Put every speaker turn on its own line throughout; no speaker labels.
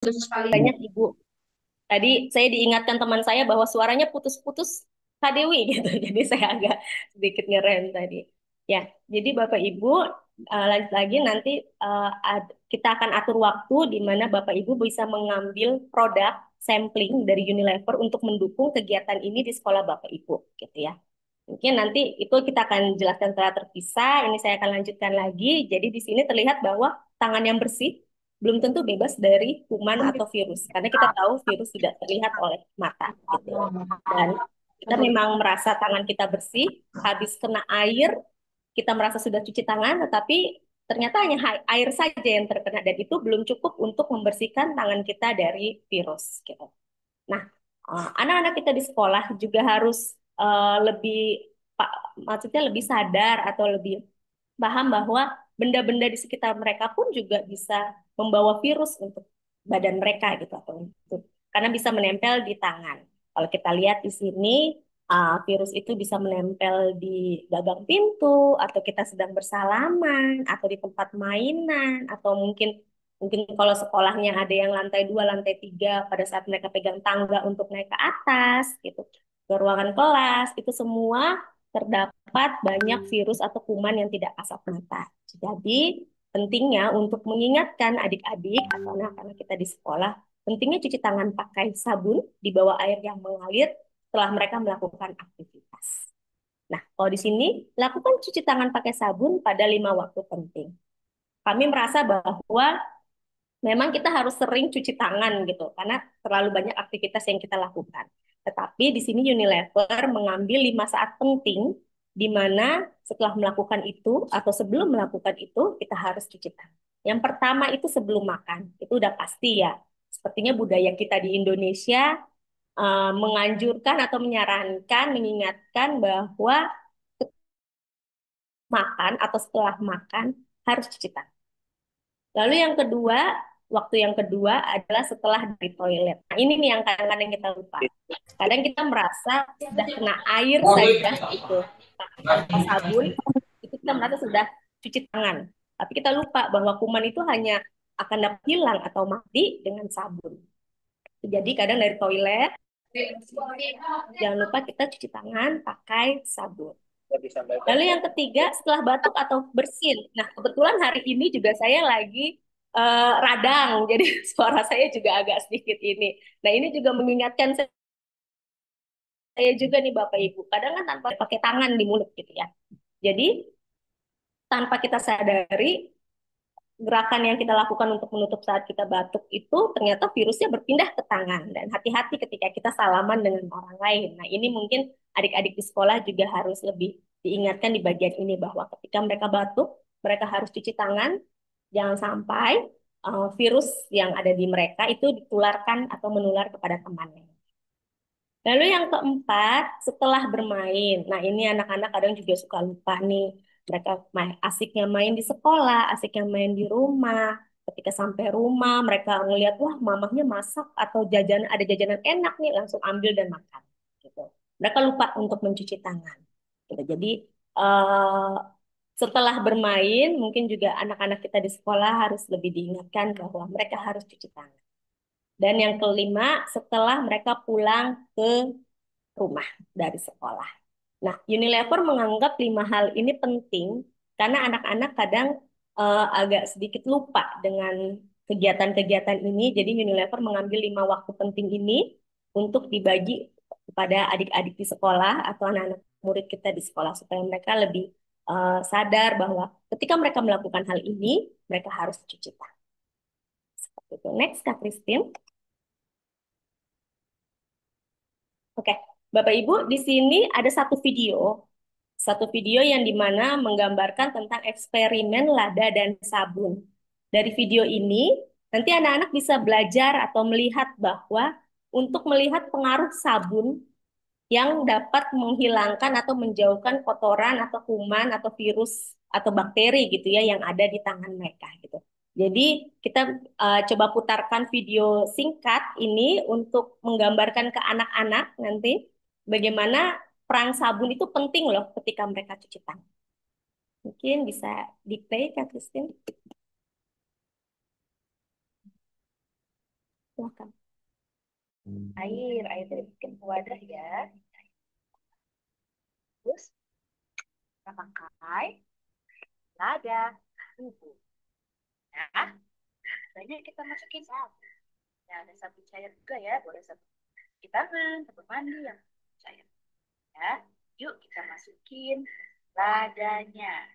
Banyak Ibu. Tadi saya diingatkan teman saya bahwa suaranya putus-putus Kak Dewi gitu. Jadi saya agak sedikit ngerem tadi. Ya, jadi Bapak Ibu lanjut lagi nanti kita akan atur waktu di mana Bapak Ibu bisa mengambil produk sampling dari Unilever untuk mendukung kegiatan ini di sekolah Bapak Ibu, gitu ya. Mungkin nanti itu kita akan jelaskan secara terpisah. Ini saya akan lanjutkan lagi. Jadi di sini terlihat bahwa tangan yang bersih belum tentu bebas dari kuman atau virus. Karena kita tahu virus tidak terlihat oleh mata, gitu. Dan kita memang merasa tangan kita bersih, habis kena air, kita merasa sudah cuci tangan, tetapi ternyata hanya air saja yang terkena. Dan itu belum cukup untuk membersihkan tangan kita dari virus, gitu. Nah, anak-anak kita di sekolah juga harus lebih, maksudnya lebih sadar atau lebih paham bahwa benda-benda di sekitar mereka pun juga bisa membawa virus untuk badan mereka gitu atau untuk karena bisa menempel di tangan. Kalau kita lihat di sini, virus itu bisa menempel di gagang pintu atau kita sedang bersalaman atau di tempat mainan atau mungkin mungkin kalau sekolahnya ada yang lantai 2, lantai 3, pada saat mereka pegang tangga untuk naik ke atas, gitu, ke ruangan kelas, itu semua terdapat banyak virus atau kuman yang tidak kasat mata. Jadi, pentingnya untuk mengingatkan adik-adik atau anak-anak kita di sekolah, pentingnya cuci tangan pakai sabun di bawah air yang mengalir setelah mereka melakukan aktivitas. Nah, kalau di sini, lakukan cuci tangan pakai sabun pada 5 waktu penting. Kami merasa bahwa memang kita harus sering cuci tangan gitu, karena terlalu banyak aktivitas yang kita lakukan. Tetapi di sini Unilever mengambil 5 saat penting, di mana setelah melakukan itu atau sebelum melakukan itu, kita harus cuci tangan. Yang pertama itu sebelum makan, itu udah pasti ya. Sepertinya budaya kita di Indonesia menganjurkan atau menyarankan, mengingatkan bahwa makan atau setelah makan harus cuci tangan. Lalu yang kedua, waktu yang kedua adalah setelah dari toilet. Nah, ini nih yang kadang-kadang kita lupa. Kadang kita merasa sudah kena air saja itu tanpa sabun, itu kita merasa sudah cuci tangan. Tapi kita lupa bahwa kuman itu hanya akan dapat hilang atau mati dengan sabun. Jadi kadang dari toilet, jangan lupa kita cuci tangan pakai sabun. Lalu yang ketiga, setelah batuk atau bersin. Nah, kebetulan hari ini juga saya lagi radang, jadi suara saya juga agak sedikit ini. Nah, ini juga mengingatkan saya juga nih Bapak Ibu. Kadang kan tanpa pakai tangan di mulut gitu ya. Jadi, tanpa kita sadari, gerakan yang kita lakukan untuk menutup saat kita batuk itu ternyata virusnya berpindah ke tangan. Dan hati-hati ketika kita salaman dengan orang lain. Nah, ini mungkin adik-adik di sekolah juga harus lebih diingatkan di bagian ini bahwa ketika mereka batuk, mereka harus cuci tangan. Jangan sampai virus yang ada di mereka itu ditularkan atau menular kepada temannya. Lalu yang keempat, setelah bermain. Nah, ini anak-anak kadang juga suka lupa nih. Mereka asiknya main di sekolah, asiknya main di rumah. Ketika sampai rumah, mereka ngelihat, wah, mamahnya masak atau ada jajanan enak nih, langsung ambil dan makan. Gitu. Mereka lupa untuk mencuci tangan. Gitu. Jadi, eh, setelah bermain, mungkin juga anak-anak kita di sekolah harus lebih diingatkan bahwa mereka harus cuci tangan. Dan yang kelima, setelah mereka pulang ke rumah dari sekolah. Nah, Unilever menganggap 5 hal ini penting karena anak-anak kadang agak sedikit lupa dengan kegiatan-kegiatan ini. Jadi Unilever mengambil 5 waktu penting ini untuk dibagi kepada adik-adik di sekolah atau anak-anak murid kita di sekolah supaya mereka lebih sadar bahwa ketika mereka melakukan hal ini, mereka harus cuci tangan. Seperti itu. Next, Kak Christine. Oke, Bapak Ibu, di sini ada satu video yang dimana menggambarkan tentang eksperimen lada dan sabun. Dari video ini, nanti anak-anak bisa belajar atau melihat bahwa untuk melihat pengaruh sabun yang dapat menghilangkan atau menjauhkan kotoran atau kuman atau virus atau bakteri gitu ya yang ada di tangan mereka gitu. Jadi kita coba putarkan video singkat ini untuk menggambarkan ke anak-anak nanti bagaimana peran sabun itu penting loh ketika mereka cuci tangan. Mungkin bisa di-play Kak Christine. Silakan.
Air dibikin ke wadah ya. Terus kita pakai lada, bubuk. Ya, banyak kita masukin sabun. Ya, ada sabun cair juga ya, boleh sabun cuci tangan, sabun mandi yang cair. Ya, yuk kita masukin ladanya.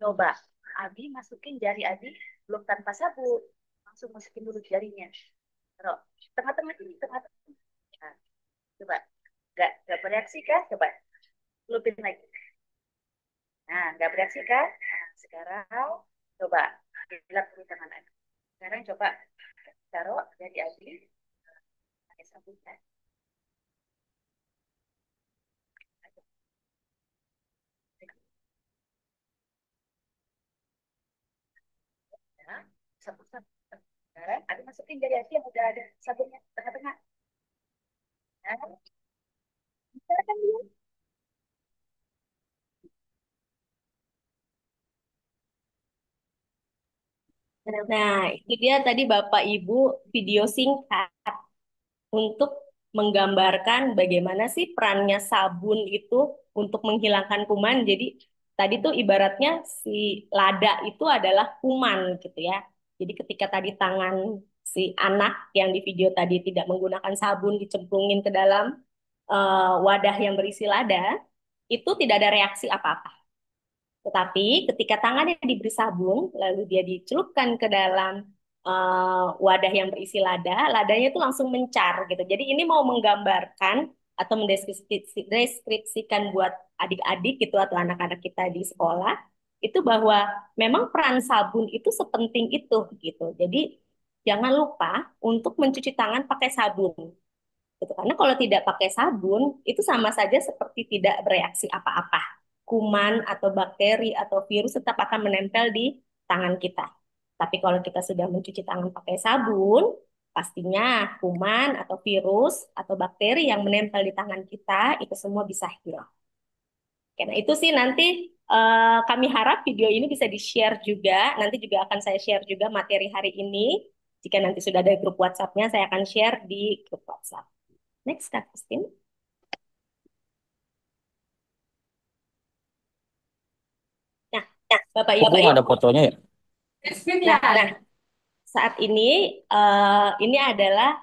Coba, Abi masukin jari Abi belum tanpa sabun. Langsung masukin dulu jarinya. Taruh tengah-tengah ini, tengah-tengah. Nah, coba, nggak bereaksi kan? Coba, lupin lagi. Nah, nggak bereaksi kan? Nah, sekarang coba dilap dulu tangan Abi. Sekarang coba taruh jari Abi pakai sabun kan? Nah, sabun-sabun. Sekarang Abi masukin jari Abi yang udah ada sabunnya tengah-tengah. Nah, sekarang dia.
Nah, itu dia tadi Bapak Ibu video singkat untuk menggambarkan bagaimana sih perannya sabun itu untuk menghilangkan kuman. Jadi tadi tuh ibaratnya si lada itu adalah kuman gitu ya. Jadi ketika tadi tangan si anak yang di video tadi tidak menggunakan sabun dicemplungin ke dalam wadah yang berisi lada, itu tidak ada reaksi apa-apa. Tetapi ketika tangannya diberi sabun, lalu dia dicelupkan ke dalam wadah yang berisi lada, ladanya itu langsung mencar gitu. Jadi ini mau menggambarkan atau mendeskripsikan buat adik-adik gitu atau anak-anak kita di sekolah itu bahwa memang peran sabun itu sepenting itu gitu. Jadi jangan lupa untuk mencuci tangan pakai sabun. Gitu. Karena kalau tidak pakai sabun, itu sama saja seperti tidak bereaksi apa-apa. Kuman atau bakteri atau virus tetap akan menempel di tangan kita. Tapi kalau kita sudah mencuci tangan pakai sabun, pastinya kuman atau virus atau bakteri yang menempel di tangan kita itu semua bisa hilang. Karena itu sih nanti kami harap video ini bisa di-share juga. Nanti juga akan saya share juga materi hari ini. Jika nanti sudah ada grup WhatsApp-nya, saya akan share di grup WhatsApp. Next, Kak Christine. Nah, Bapak
Kok
Ibu,
nggak ada fotonya ya?
nah, saat ini adalah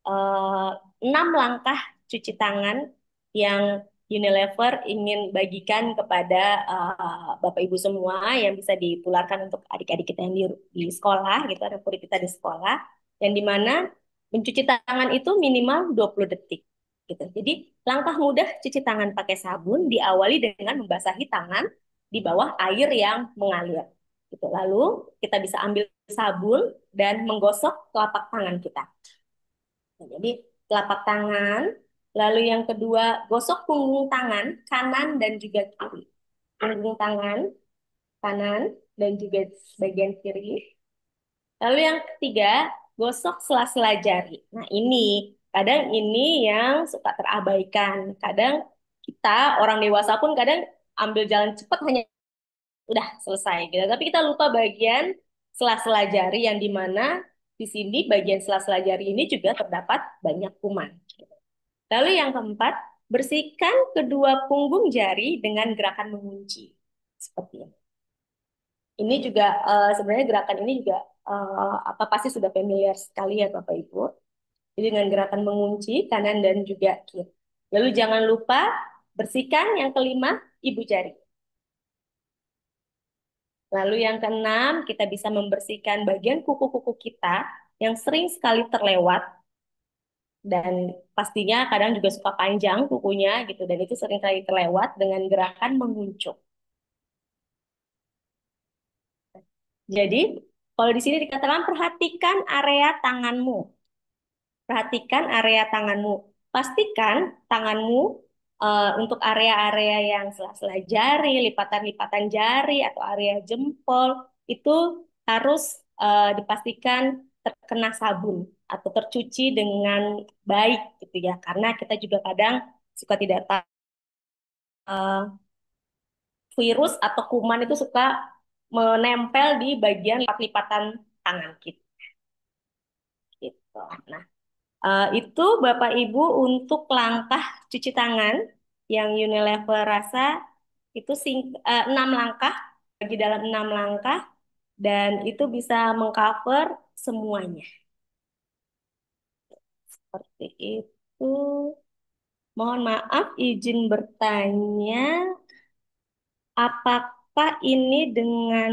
eh, 6 langkah cuci tangan yang Unilever ingin bagikan kepada Bapak Ibu semua yang bisa ditularkan untuk adik-adik kita yang di sekolah, gitu, ada murid kita di sekolah, yang dimana mencuci tangan itu minimal 20 detik. Gitu. Jadi langkah mudah cuci tangan pakai sabun diawali dengan membasahi tangan di bawah air yang mengalir. Gitu. Lalu kita bisa ambil sabun dan menggosok telapak tangan kita. Nah, jadi telapak tangan, lalu yang kedua gosok punggung tangan kanan dan juga kiri. Punggung tangan kanan dan juga bagian kiri. Lalu yang ketiga gosok sela-sela jari. Nah kadang ini yang suka terabaikan. Kadang kita orang dewasa pun kadang ambil jalan cepat hanya udah selesai gitu. Tapi kita lupa bagian sela-sela jari yang dimana di sini bagian sela-sela jari ini juga terdapat banyak kuman. Lalu yang keempat, bersihkan kedua punggung jari dengan gerakan mengunci. Seperti ini. Ini juga sebenarnya gerakan ini juga apa pasti sudah familiar sekali ya Bapak Ibu. Jadi dengan gerakan mengunci kanan dan juga kiri. Lalu jangan lupa bersihkan yang kelima ibu jari. Lalu yang keenam, kita bisa membersihkan bagian kuku-kuku kita yang sering sekali terlewat dan pastinya kadang juga suka panjang kukunya gitu dan itu sering kali terlewat dengan gerakan menguncup. Jadi, kalau di sini dikatakan perhatikan area tanganmu. Perhatikan area tanganmu. Pastikan tanganmu Untuk area-area yang sela-sela jari, lipatan-lipatan jari atau area jempol itu harus dipastikan terkena sabun atau tercuci dengan baik gitu ya. Karena kita juga kadang suka tidak tahu virus atau kuman itu suka menempel di bagian lipat-lipatan tangan kita gitu. Nah, itu Bapak Ibu untuk langkah cuci tangan yang Unilever rasa itu 6 langkah, bagi dalam 6 langkah, dan itu bisa mengcover semuanya. Seperti itu. Mohon maaf, izin bertanya, apakah ini dengan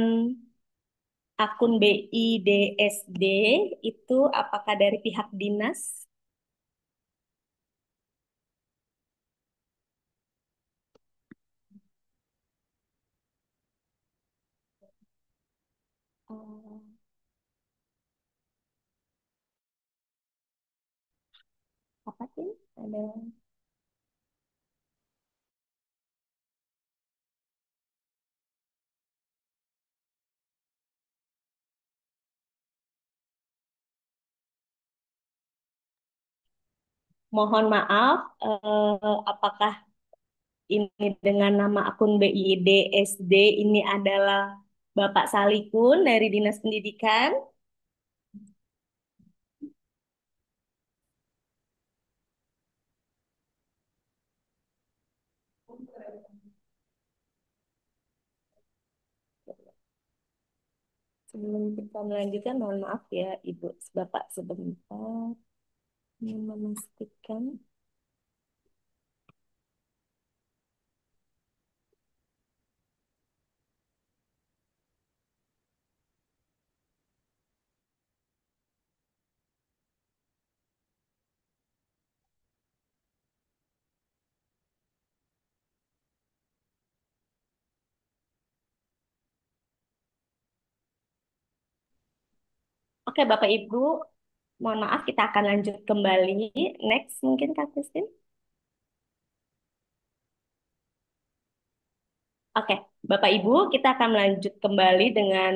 akun BIDSD itu apakah dari pihak dinas? Oh, apa sih? Ada. Mohon maaf, apakah ini dengan nama akun BIDSD ini adalah Bapak Salikun dari Dinas Pendidikan? Sebelum kita melanjutkan, mohon maaf ya Ibu, Bapak sebentar ingin memastikan. Oke Bapak Ibu, mohon maaf kita akan lanjut kembali. Next mungkin Kak Christine. Oke, Bapak Ibu, kita akan melanjut kembali dengan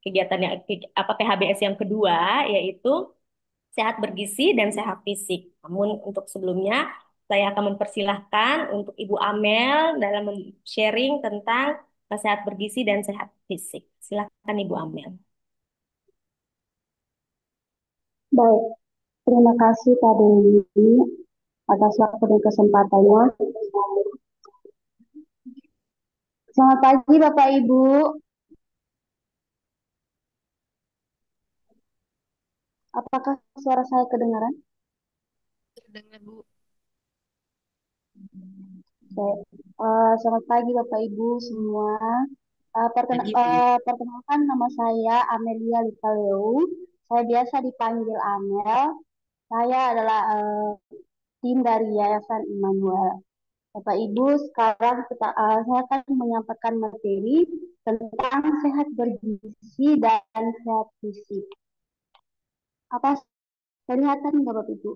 kegiatan yang apa PHBS yang kedua, yaitu sehat bergizi dan sehat fisik. Namun untuk sebelumnya, saya akan mempersilahkan untuk Ibu Amel dalam sharing tentang sehat bergizi dan sehat fisik. Silakan Ibu Amel.
Baik, terima kasih Kak Dewi atas waktu dan kesempatannya. Selamat pagi Bapak Ibu. Apakah suara saya kedengaran?
Terdengar, Bu.
Baik. Selamat pagi Bapak Ibu semua.
Pagi, Bu.
Perkenalkan nama saya Amelia Litaleu. Saya biasa dipanggil Amel. Saya adalah tim dari Yayasan Immanuel. Bapak Ibu, sekarang saya akan menyampaikan materi tentang sehat bergizi dan sehat fisik. Apa kelihatan Bapak Ibu?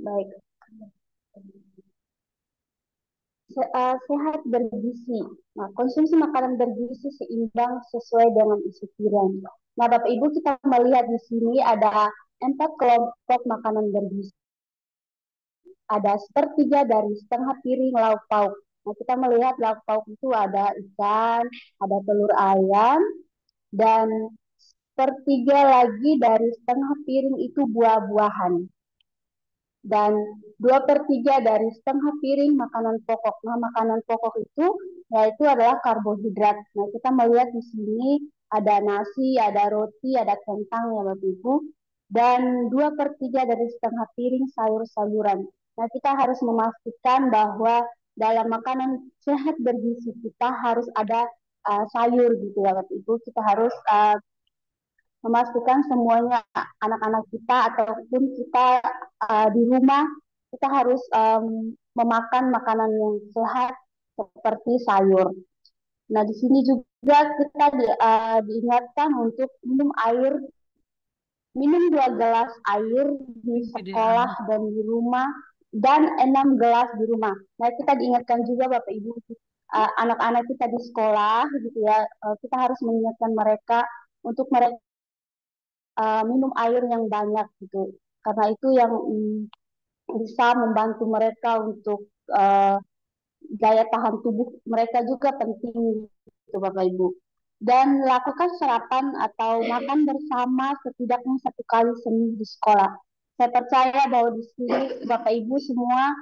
Baik. Sehat bergizi. Nah, konsumsi makanan bergizi seimbang sesuai dengan isi piring. Nah, Bapak Ibu kita melihat di sini ada 4 kelompok makanan bergizi. Ada sepertiga dari setengah piring lauk pauk. Nah, kita melihat lauk pauk itu ada ikan, ada telur ayam, dan sepertiga lagi dari setengah piring itu buah-buahan. Dan 2/3 dari setengah piring makanan pokok. Nah, makanan pokok itu yaitu adalah karbohidrat. Nah, kita melihat di sini ada nasi, ada roti, ada kentang ya Bapak Ibu. Dan 2/3 dari setengah piring sayur-sayuran. Nah, kita harus memastikan bahwa dalam makanan sehat bergizi kita harus ada sayur gitu ya Bapak Ibu. Kita harus memastikan semuanya anak-anak kita ataupun kita di rumah kita harus memakan makanan yang sehat seperti sayur. Nah, di sini juga kita diingatkan untuk minum air minum 2 gelas air di
Gede
sekolah
amat.
dan di rumah, dan 6 gelas di rumah. Nah, kita diingatkan juga Bapak Ibu, anak-anak kita di sekolah gitu ya, kita harus mengingatkan mereka untuk mereka minum air yang banyak gitu. Karena itu yang bisa membantu mereka untuk uh, daya tahan tubuh mereka juga penting gitu Bapak Ibu. Dan lakukan sarapan atau makan bersama setidaknya 1 kali seminggu di sekolah. Saya percaya bahwa di sini Bapak Ibu semua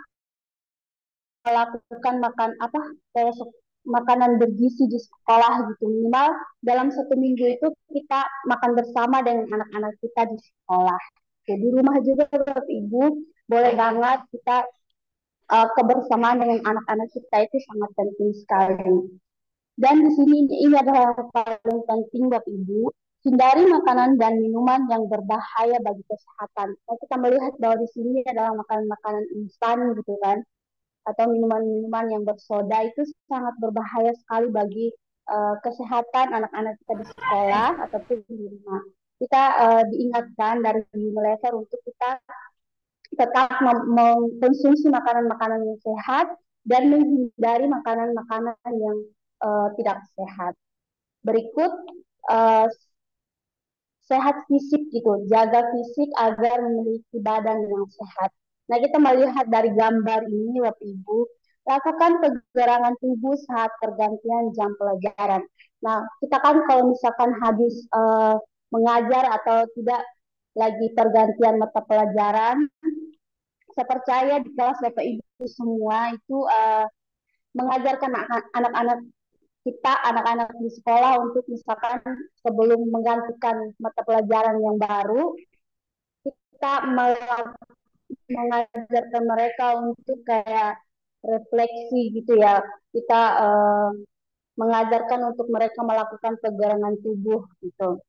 melakukan makan apa kayak makanan bergizi di sekolah gitu, minimal dalam 1 minggu itu kita makan bersama dengan anak-anak kita di sekolah. Jadi rumah juga Bapak Ibu boleh banget kita kebersamaan dengan anak-anak kita itu sangat penting sekali. Dan di sini ini adalah yang paling penting Bapak Ibu, hindari makanan dan minuman yang berbahaya bagi kesehatan. Nah, kita melihat bahwa di sini adalah makanan-makanan instan gitu kan, atau minuman-minuman yang bersoda itu sangat berbahaya sekali bagi kesehatan anak-anak kita di sekolah ataupun di rumah. Kita diingatkan dari level untuk kita tetap mengkonsumsi makanan-makanan yang sehat dan menghindari makanan-makanan yang tidak sehat. Berikut uh, sehat fisik gitu, jaga fisik agar memiliki badan yang sehat. Nah, kita melihat dari gambar ini, Bapak Ibu, lakukan pergerangan tubuh saat pergantian jam pelajaran. Nah, kita kan kalau misalkan habis mengajar atau tidak lagi pergantian mata pelajaran, saya percaya di kelas Bapak Ibu semua itu mengajarkan anak-anak kita, anak-anak di sekolah untuk misalkan sebelum menggantikan mata pelajaran yang baru, kita mengajarkan mereka untuk kayak refleksi gitu ya. Kita mengajarkan untuk mereka melakukan pegangan tubuh gitu.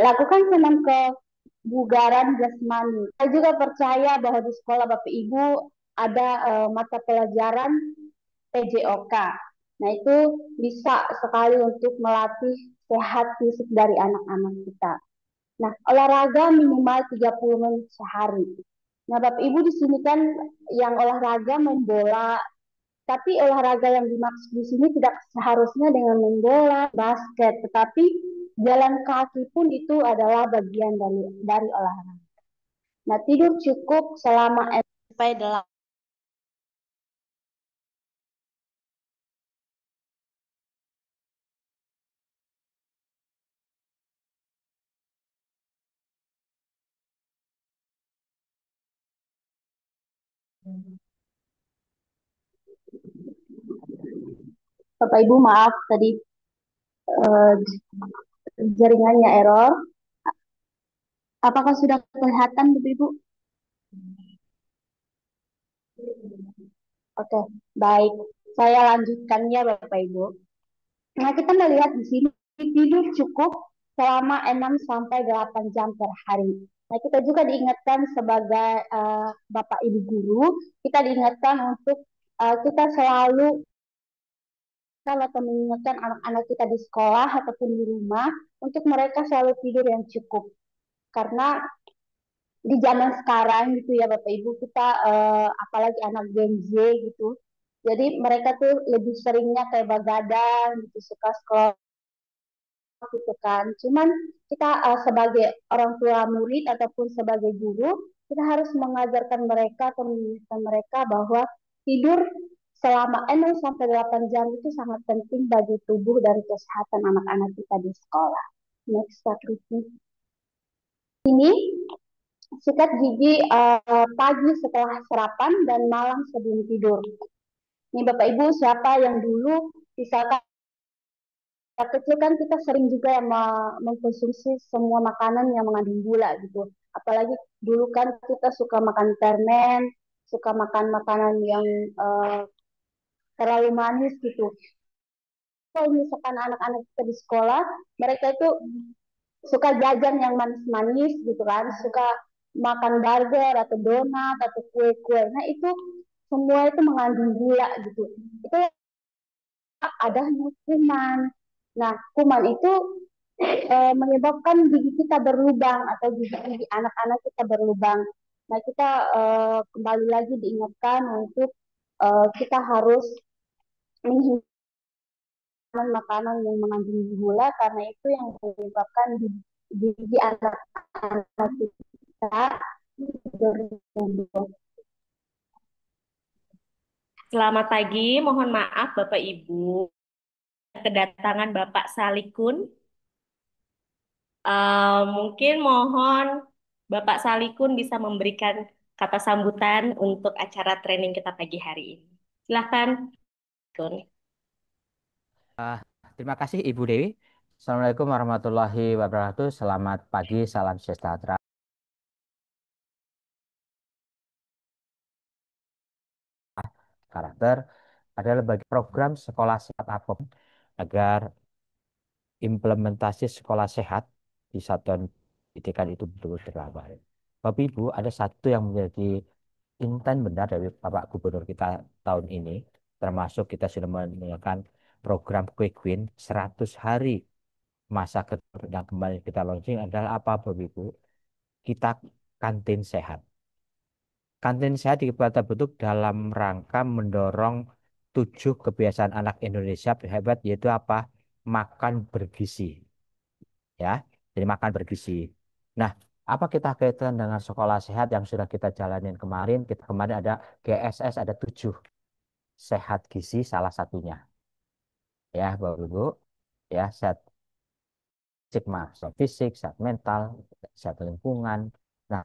Lakukan senam kebugaran jasmani. Saya juga percaya bahwa di sekolah Bapak Ibu ada mata pelajaran PJOK. Nah, itu bisa sekali untuk melatih sehat fisik dari anak-anak kita. Nah, olahraga minimal 30 menit sehari. Nah, Bapak Ibu di sini kan yang olahraga main bola, tapi olahraga yang dimaksud di sini tidak seharusnya dengan main bola, basket, tetapi jalan kaki pun itu adalah bagian dari olahraga. Nah, tidur cukup selama sampai 8. Bapak Ibu maaf tadi eh, jaringannya error. Apakah sudah kelihatan Bapak Ibu? Oke, baik. Saya lanjutkan ya Bapak Ibu. Nah, kita melihat di sini tidur cukup selama 6 sampai 8 jam per hari. Nah, kita juga diingatkan sebagai Bapak Ibu guru, kita diingatkan untuk kita selalu atau mengingatkan anak-anak kita di sekolah ataupun di rumah untuk mereka selalu tidur yang cukup. Karena di zaman sekarang gitu ya Bapak Ibu, kita apalagi anak Gen Z gitu. Jadi mereka tuh lebih seringnya kayak begadang gitu, suka scroll gitu kan. Cuman kita sebagai orang tua murid ataupun sebagai guru, kita harus mengajarkan mereka atau mengingatkan mereka bahwa tidur selama 6 sampai 8 jam itu sangat penting bagi tubuh dan kesehatan anak-anak kita di sekolah. Next, Pak Riki. Ini sikat gigi pagi setelah sarapan dan malam sebelum tidur. Ini Bapak Ibu, siapa yang dulu misalkan kecil kan kita sering juga yang mengkonsumsi semua makanan yang mengandung gula gitu. Apalagi dulu kan kita suka makan permen, suka makan makanan yang uh, terlalu manis gitu. Kalau misalkan anak-anak kita di sekolah, mereka itu suka jajan yang manis-manis gitu kan, suka makan burger atau donat atau kue-kue. Nah, itu semua itu mengandung gula gitu. Itu ada kuman. Nah, kuman itu menyebabkan gigi kita berlubang atau gigi anak-anak kita berlubang. Nah, kita kembali lagi diingatkan untuk kita harus menghindari makanan yang mengandung gula karena itu yang menyebabkan gigi anak-anak kita berlubang.
Selamat pagi, mohon maaf Bapak Ibu. Kedatangan Bapak Salikun. Mungkin mohon Bapak Salikun bisa memberikan kata sambutan untuk acara training kita pagi hari ini. Silakan, Kun.
Ah, terima kasih Ibu Dewi. Assalamualaikum warahmatullahi wabarakatuh. Selamat pagi, salam sejahtera. Karakter adalah bagi program sekolah sehat apapun agar implementasi sekolah sehat di satuan pendidikan itu betul-betul terlaksana. Bapak Ibu, ada satu yang menjadi intent benar dari Bapak Gubernur kita tahun ini, termasuk kita sudah menjalankan program Quick Win 100 hari masa yang kembali kita launching adalah apa Bapak Ibu? Kita kantin sehat. Kantin sehat kita bentuk dalam rangka mendorong 7 kebiasaan anak Indonesia hebat, yaitu apa? Makan bergizi, ya. Jadi makan bergizi. Nah, apa kita kaitan dengan sekolah sehat yang sudah kita jalanin kemarin? Kita kemarin ada GSS, ada 7 sehat gizi salah satunya, ya, Bapak Ibu, ya, sehat sehat fisik, sehat mental, sehat lingkungan. Nah,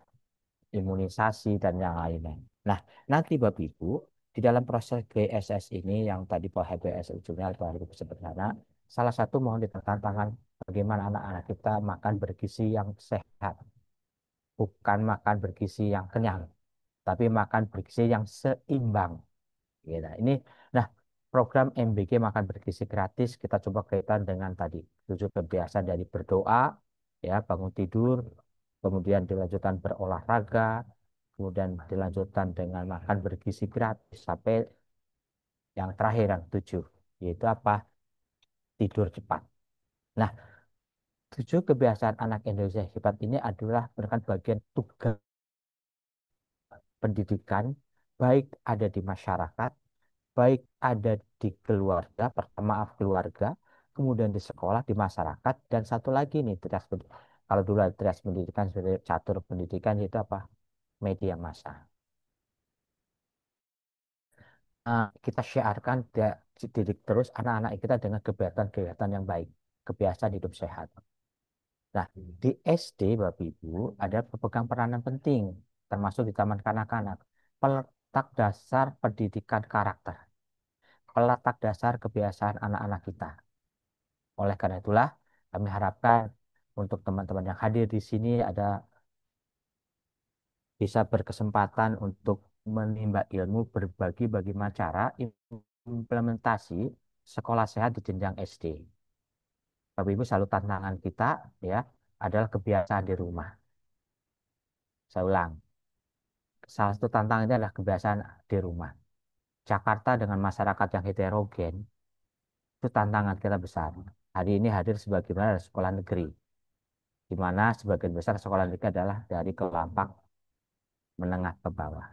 imunisasi, dan yang lainnya. Nah, nanti Bapak Ibu, di dalam proses GSS ini yang tadi Pak HBS ujungnya Pak Habib sederhana, salah satu mohon ditantangan bagaimana anak-anak kita makan bergizi yang sehat, bukan makan bergizi yang kenyang, tapi makan bergizi yang seimbang. Gitu. Nah, program MBG makan bergizi gratis kita coba kaitan dengan tadi 7 kebiasaan dari berdoa, ya, bangun tidur, kemudian dilanjutkan berolahraga, kemudian dilanjutkan dengan makan bergizi gratis sampai yang terakhir yang 7, yaitu apa? Tidur cepat. Nah, 7 kebiasaan anak Indonesia hebat ini adalah merupakan bagian tugas pendidikan, baik ada di masyarakat, baik ada di keluarga, pertama keluarga, kemudian di sekolah, di masyarakat, dan satu lagi nih, kalau dulu ada trias pendidikan, sebagai catur pendidikan, itu apa? Media massa. Kita syiarkan didik terus anak-anak kita dengan kegiatan-kegiatan yang baik, kebiasaan hidup sehat. Nah, di SD, Bapak Ibu, ada pemegang peranan penting, termasuk di taman kanak-kanak, peletak dasar pendidikan karakter, peletak dasar kebiasaan anak-anak kita. Oleh karena itulah, kami harapkan untuk teman-teman yang hadir di sini ada bisa berkesempatan untuk menimba ilmu berbagi bagaimana cara implementasi sekolah sehat di jenjang SD. Bapak Ibu, selalu tantangan kita, ya, adalah kebiasaan di rumah. Saya ulang, salah satu tantangannya adalah kebiasaan di rumah. Jakarta dengan masyarakat yang heterogen itu tantangan kita besar. Hari ini hadir sebagaimana sekolah negeri, di mana sebagian besar sekolah negeri adalah dari kelompok menengah ke bawah.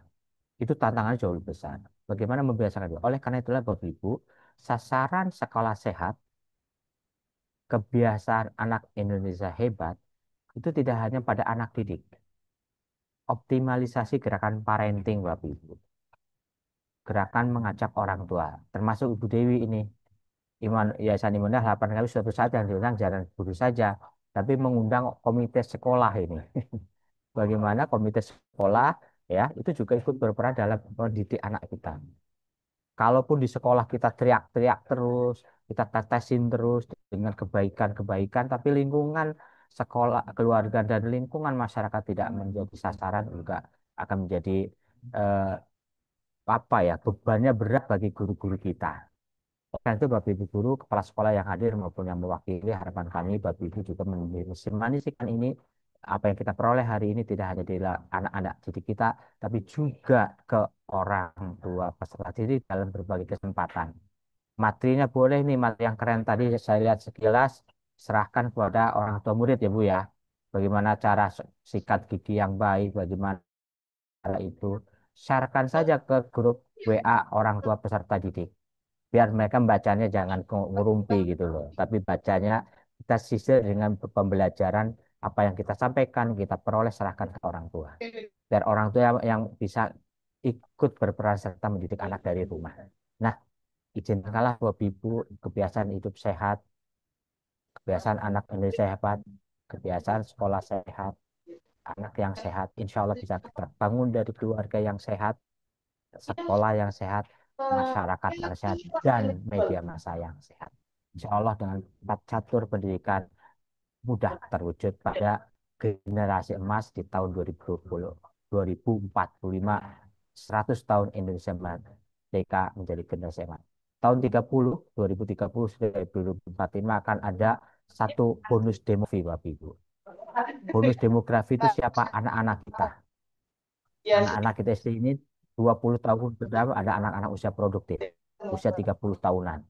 Itu tantangannya jauh lebih besar. Bagaimana membiasakan itu? Oleh karena itulah Bapak Ibu, sasaran sekolah sehat, kebiasaan anak Indonesia hebat, itu tidak hanya pada anak didik. Optimalisasi gerakan parenting, Bapak Ibu. Gerakan mengajak orang tua, termasuk Ibu Dewi ini. Yayasan Imunah 8 kali suatu saat yang diundang jangan guru saja, tapi mengundang komite sekolah ini. Bagaimana komite sekolah, ya, itu juga ikut berperan dalam mendidik anak kita. Kalaupun di sekolah kita teriak-teriak terus, kita tetesin terus dengan kebaikan-kebaikan, tapi lingkungan sekolah, keluarga, dan lingkungan masyarakat tidak menjadi sasaran, juga akan menjadi eh, apa ya, bebannya berat bagi guru-guru kita. Karena itu Bapak Ibu guru, kepala sekolah yang hadir maupun yang mewakili, harapan kami Bapak Ibu juga memanisikan ini, apa yang kita peroleh hari ini tidak hanya di anak-anak didik kita, tapi juga ke orang tua peserta didik dalam berbagai kesempatan. Materinya boleh nih, materi yang keren tadi saya lihat sekilas, serahkan kepada orang tua murid ya Bu ya. Bagaimana cara sikat gigi yang baik, bagaimana cara itu. Sharekan saja ke grup WA orang tua peserta didik. Biar mereka bacanya jangan ngurumpi gitu loh. Tapi bacanya kita sisir dengan pembelajaran apa yang kita sampaikan, kita peroleh serahkan ke orang tua. Biar orang tua yang bisa ikut berperan serta mendidik anak dari rumah. Nah, izinkanlah Bapak Ibu kebiasaan hidup sehat, kebiasaan anak Indonesia hebat, kebiasaan sekolah sehat, anak yang sehat, insya Allah bisa kita bangun dari keluarga yang sehat, sekolah yang sehat, masyarakat yang sehat, dan media massa yang sehat. Insya Allah dengan empat catur pendidikan mudah terwujud pada generasi emas di tahun 2020, 2045, 100 tahun Indonesia merdeka menjadi generasi emas. Tahun 2030 sampai 2045 akan ada satu bonus demografi, Bapak Ibu. Bonus demografi itu siapa? Anak-anak kita. Anak-anak kita SD ini 20 tahun pertama ada anak-anak usia produktif, usia 30 tahunan.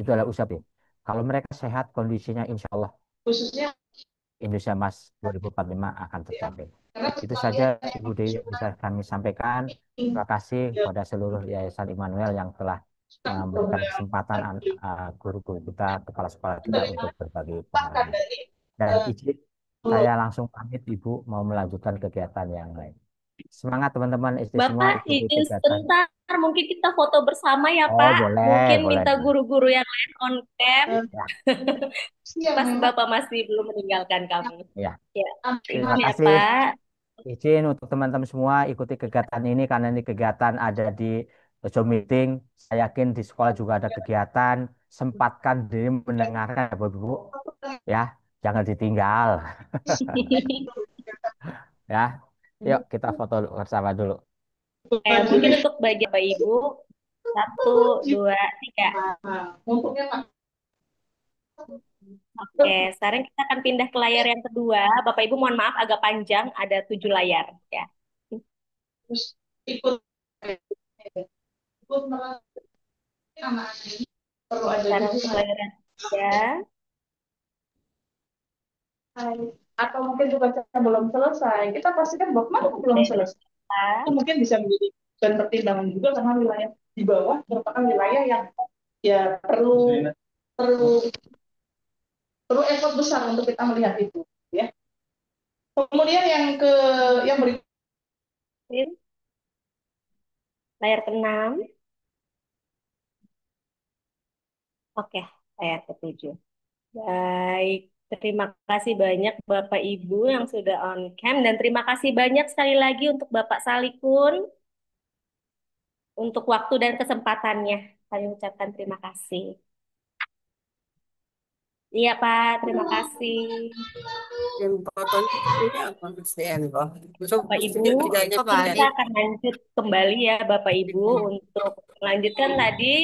Itu adalah usia produktif. Kalau mereka sehat, kondisinya insya Allah Indonesia Emas 2045 akan tercapai. Itu saja Ibu Dewi yang bisa kami sampaikan. Terima kasih kepada seluruh Yayasan Immanuel yang telah memberikan kesempatan guru-guru kita, kepala sekolah kita untuk berbagi pengalaman. Dan izin saya langsung pamit Ibu mau melanjutkan kegiatan yang lain. Semangat teman-teman SD semua
Bapak
ikuti
izin
kegiatan.
sebentar, mungkin kita foto bersama ya
Oh,
Pak.
boleh,
Mungkin
boleh.
minta guru-guru yang lain on cam
Ya,
pas Bapak masih belum meninggalkan kami.
ya.
Ya,
Terima
izin ya
kasih.
Pak.
Izin untuk teman-teman semua ikuti kegiatan ini karena ini kegiatan ada di Zoom meeting. Saya yakin di sekolah juga ada kegiatan. Sempatkan diri mendengarkan ya, Bapak Ibu. Ya, jangan ditinggal. Ya, yuk kita foto bersama dulu.
Mungkin untuk bagi Bapak Ibu, 1, 2, 3. Oke, sekarang kita akan pindah ke layar yang kedua. Bapak Ibu mohon maaf agak panjang, ada 7 layar ya. Sekarang untuk layar yang ketiga.
Atau mungkin tugasnya belum selesai, kita pastikan bahwa mana belum selesai. Itu mungkin bisa menjadi dan pertimbangan juga karena wilayah di bawah merupakan wilayah yang ya perlu perlu effort besar untuk kita melihat itu, ya. Kemudian yang berikutnya
Layar ke-6. Oke, layar ke-7. Baik, terima kasih banyak Bapak Ibu yang sudah on cam dan terima kasih banyak sekali lagi untuk Bapak Salikun untuk waktu dan kesempatannya. Kami ucapkan terima kasih. Iya Pak, terima kasih.
Yang fotonya ini apa Mas kok? Besok
Bapak Ibu,
videonya apa
kita akan lanjut kembali ya Bapak Ibu untuk melanjutkan tadi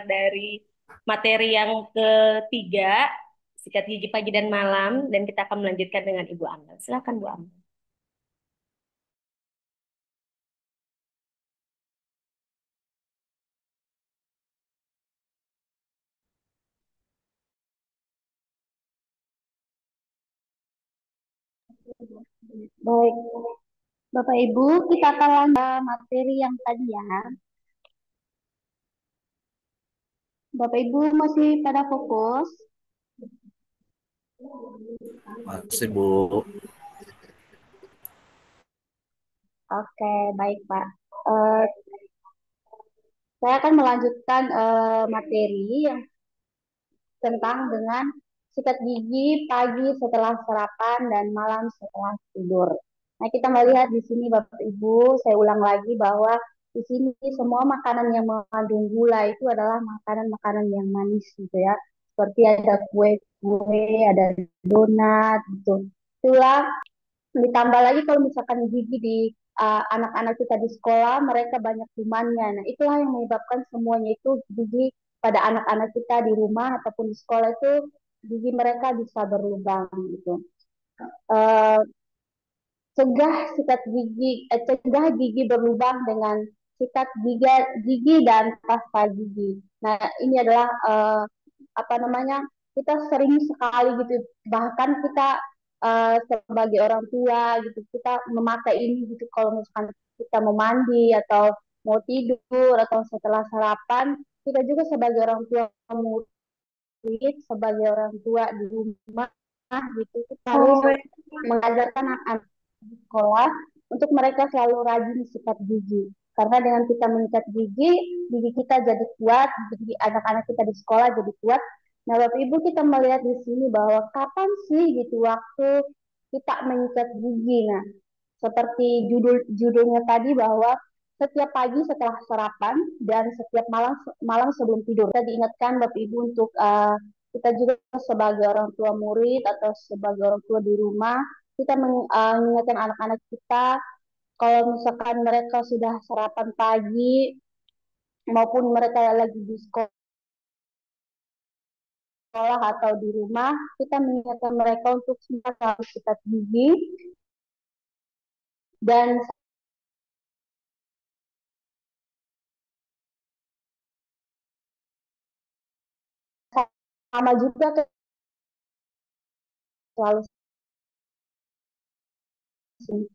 dari materi yang ketiga, sikat gigi pagi dan malam, dan kita akan melanjutkan dengan Ibu Amel. Silakan Bu Amel.
Baik, Bapak Ibu, kita akan lanjut materi yang tadi ya. Bapak Ibu masih pada fokus?
Masih Bu.
Oke, baik Pak. Eh, saya akan melanjutkan materi yang tentang dengan sikat gigi pagi setelah sarapan dan malam setelah tidur. Nah, kita melihat di sini Bapak Ibu, saya ulang lagi bahwa di sini semua makanan yang mengandung gula itu adalah makanan-makanan yang manis gitu ya. Seperti ada kue-kue, ada donat gitu. Itulah ditambah lagi kalau misalkan gigi di anak-anak kita di sekolah, mereka banyak kumannya. Nah, itulah yang menyebabkan semuanya itu gigi pada anak-anak kita di rumah ataupun di sekolah itu gigi mereka bisa berlubang gitu. Uh, cegah gigi berlubang dengan sikat gigi dan pasta gigi. Nah, ini adalah apa namanya kita sering sekali gitu, bahkan kita sebagai orang tua gitu, kita memakai ini gitu kalau misalkan kita mau mandi atau mau tidur atau setelah sarapan, kita juga sebagai orang tua murid, sebagai orang tua di rumah gitu, kita harus mengajarkan anak-anak di sekolah untuk mereka selalu rajin sikat gigi. Karena dengan kita menyikat gigi kita jadi kuat, gigi anak-anak kita di sekolah jadi kuat. Nah, Bapak Ibu kita melihat di sini bahwa kapan sih gitu waktu kita menyikat gigi. Nah, seperti judulnya tadi bahwa setiap pagi setelah sarapan dan setiap malam malam sebelum tidur. Kita diingatkan Bapak Ibu untuk kita juga sebagai orang tua murid atau sebagai orang tua di rumah, kita mengingatkan anak-anak kita kalau misalkan mereka sudah sarapan pagi maupun mereka lagi di sekolah atau di rumah, kita mengingatkan mereka untuk semua harus sikat gigi dan sama juga selalu sini.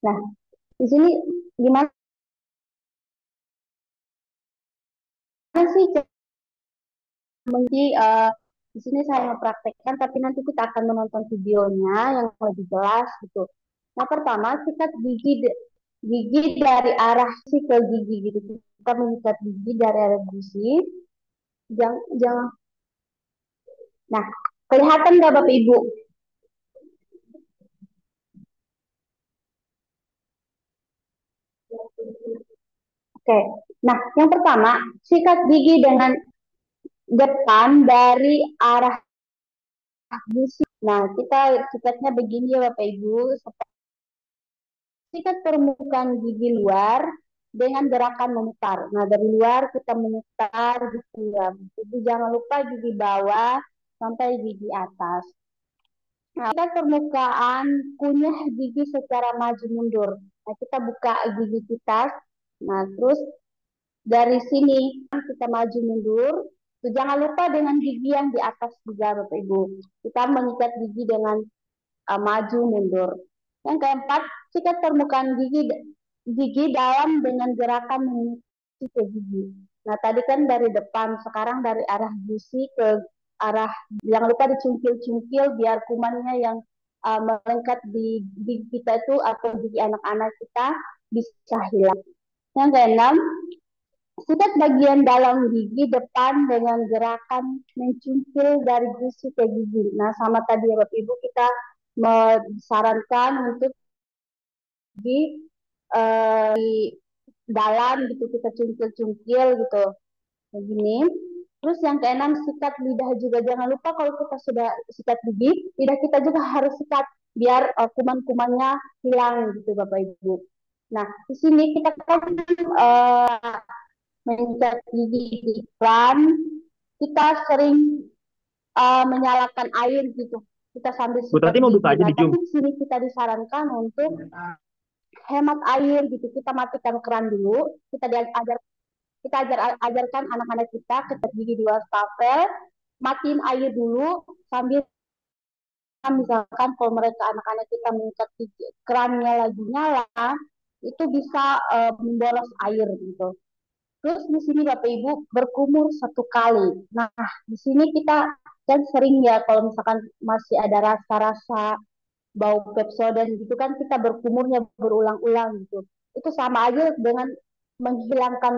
Nah, di sini gimana sih di sini saya mempraktekkan, tapi nanti kita akan menonton videonya yang lebih jelas gitu. Nah, pertama sikat gigi dari arah si ke gigi gitu. Kita mengikat gigi dari arah gusi. Jangan. Nah, kelihatan nggak Bapak Ibu? Oke. Nah, yang pertama sikat gigi dengan depan dari arah gusi. Nah, kita sikatnya begini ya Bapak Ibu. Sikat permukaan gigi luar dengan gerakan memutar. Nah, dari luar kita memutar gitu ya. Jadi jangan lupa gigi bawah sampai gigi atas. Nah, kita permukaan kunyah gigi secara maju mundur. Nah, kita buka gigi kita. Nah, terus dari sini kita maju mundur. Jangan lupa dengan gigi yang di atas juga, Bapak Ibu. Kita mengikat gigi dengan maju mundur. Yang keempat, sikat permukaan gigi dalam dengan gerakan menguci ke gigi. Nah, tadi kan dari depan, sekarang dari arah gusi ke arah, jangan lupa dicungkil-cungkil biar kumannya yang melengket di gigi kita itu atau gigi anak-anak kita bisa hilang. Yang keenam, sikat bagian dalam gigi depan dengan gerakan mencungkil dari gusi ke gigi. Nah, sama tadi ya Bapak Ibu, kita disarankan untuk di dalam gitu, kita cungkil-cungkil gitu. Begini. Terus yang keenam, sikat lidah juga. Jangan lupa kalau kita sudah sikat gigi, lidah kita juga harus sikat biar kuman-kumannya hilang gitu Bapak Ibu. Nah, di sini kita kan menyikat gigi di depan, kita sering menyalakan air gitu. Kita sambil sikat
Tati mau
gigi.
buka aja
Nah,
di Zoom.
tapi di sini kita disarankan untuk hemat air gitu. Kita matikan keran dulu. Ajarkan anak-anak kita ketat gigi di wastafel, matiin air dulu sambil misalkan kalau mereka anak-anak kita mengikat kerannya lagi nyala, itu bisa memboros air gitu. Terus di sini Bapak Ibu berkumur 1 kali. Nah, di sini kita kan sering ya kalau misalkan masih ada rasa-rasa bau Pepsodent gitu kan kita berkumurnya berulang-ulang gitu. Itu sama aja dengan menghilangkan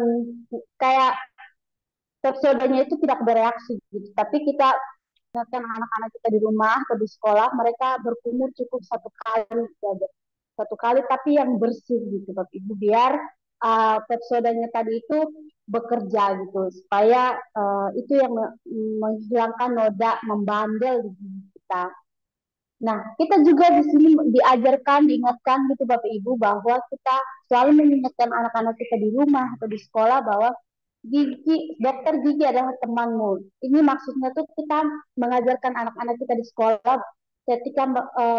kayak Pepsodentnya itu tidak bereaksi gitu. Tapi kita ingatkan anak-anak kita di rumah atau di sekolah mereka berkumur cukup 1 kali saja. 1 kali tapi yang bersih gitu Bapak Ibu biar Pepsodentnya tadi itu bekerja gitu supaya itu yang menghilangkan noda membandel di gigi kita. Nah, kita juga di sini diingatkan gitu Bapak Ibu bahwa kita selalu mengingatkan anak-anak kita di rumah atau di sekolah bahwa Gigi, dokter gigi adalah temanmu. Ini maksudnya tuh kita mengajarkan anak-anak kita di sekolah ketika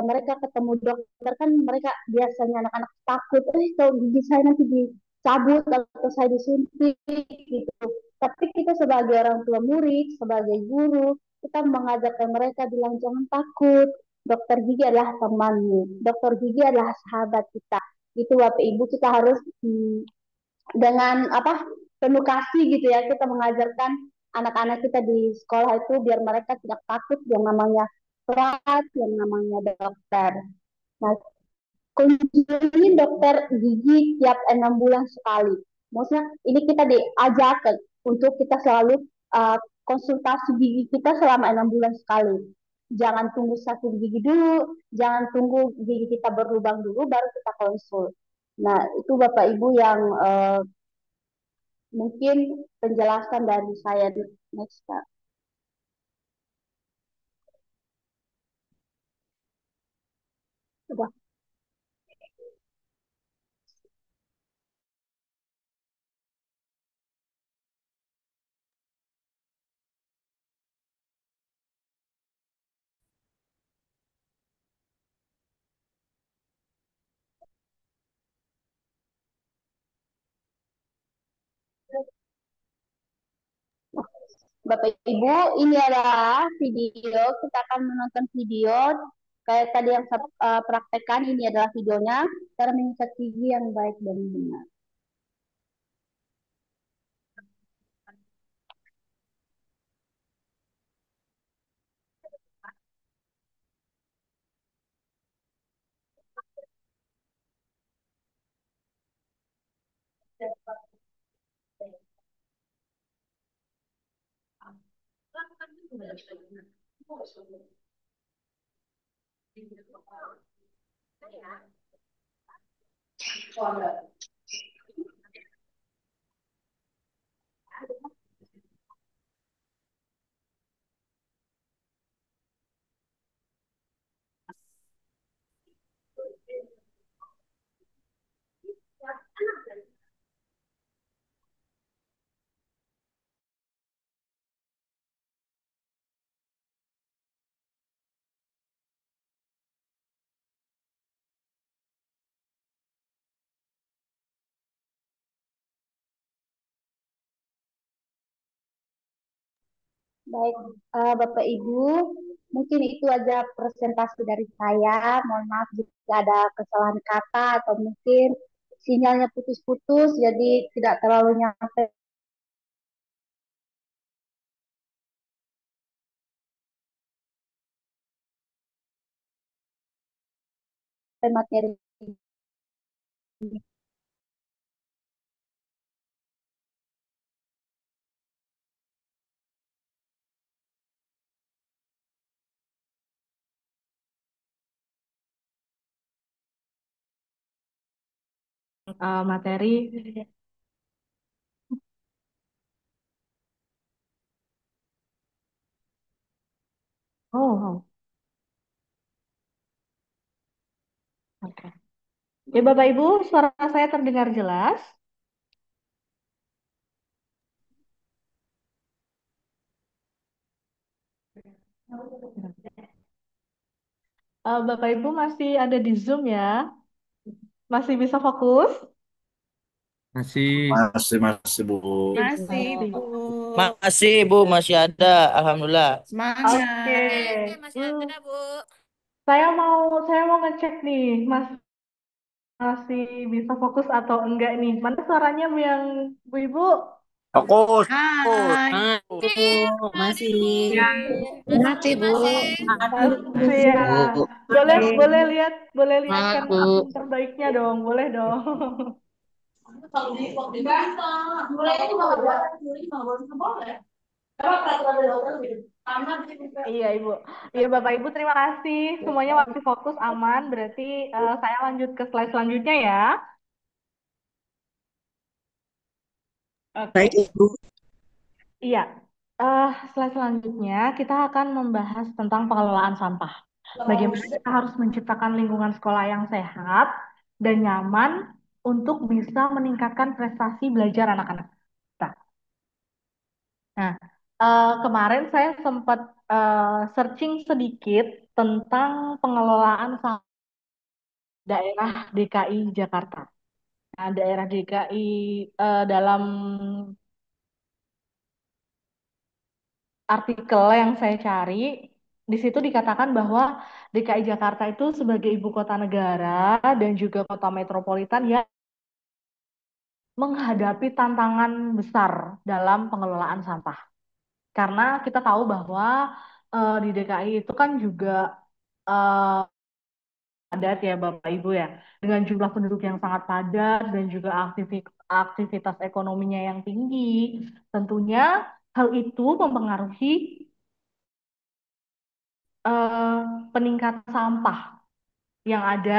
mereka ketemu dokter kan mereka biasanya anak-anak takut, kalau gigi saya nanti dicabut atau saya disuntik gitu. Tapi kita sebagai orang tua murid, sebagai guru, kita mengajarkan mereka bilang jangan takut. Dokter gigi adalah temanmu. Dokter gigi adalah sahabat kita. Itu Bapak Ibu kita harus dengan apa penuh kasih gitu ya kita mengajarkan anak-anak kita di sekolah itu biar mereka tidak takut yang namanya perawat, yang namanya dokter. Nah, kunjungi dokter gigi tiap 6 bulan sekali. Maksudnya ini kita diajak untuk kita selalu uh, konsultasi gigi kita selama 6 bulan sekali. Jangan tunggu sakit gigi dulu, jangan tunggu gigi kita berlubang dulu baru kita konsul. Nah, itu Bapak Ibu yang mungkin penjelasan dari saya di next step. Udah. Bapak Ibu, ini adalah video. Kita akan menonton video kayak tadi yang saya praktekkan. Ini adalah videonya cara mengikat gigi yang baik dan benar. Baik, Bapak Ibu, mungkin itu aja presentasi dari saya. Mohon maaf jika ada kesalahan kata atau mungkin sinyalnya putus-putus, jadi tidak terlalu nyampe materi.
Materi. Oh, oke. Ya, Bapak Ibu, suara saya terdengar jelas. Bapak Ibu masih ada di Zoom ya? Masih bisa fokus?
Masih.
Masih, Bu.
Masih,
Masih.
Bu.
Masih, Bu, masih ada. Alhamdulillah.
Semangat.
Oke.
Masih ada, Bu.
Saya mau ngecek nih, masih bisa fokus atau enggak nih? Mana suaranya Bu yang Bu Ibu?
Fokus.
Hai, Bu. Masih.
Masih, Bu.
Masih ya. Boleh lihatkan
Bu.
akun terbaiknya dong, boleh dong. Iya Ibu. Iya Bapak Ibu terima kasih. Semuanya masih fokus aman. Berarti saya lanjut ke slide selanjutnya ya. Oke.
Baik, Ibu.
Iya. Slide selanjutnya kita akan membahas tentang pengelolaan sampah. Bagaimana kita harus menciptakan lingkungan sekolah yang sehat dan nyaman untuk bisa meningkatkan prestasi belajar anak-anak kita. Nah, kemarin saya sempat searching sedikit tentang pengelolaan daerah DKI Jakarta. Nah, daerah DKI dalam artikel yang saya cari, di situ dikatakan bahwa DKI Jakarta itu sebagai ibu kota negara dan juga kota metropolitan yang menghadapi tantangan besar dalam pengelolaan sampah. Karena kita tahu bahwa di DKI itu kan juga eh, padat ya Bapak Ibu ya, dengan jumlah penduduk yang sangat padat dan juga aktivitas ekonominya yang tinggi. Tentunya hal itu mempengaruhi eh, peningkatan sampah yang ada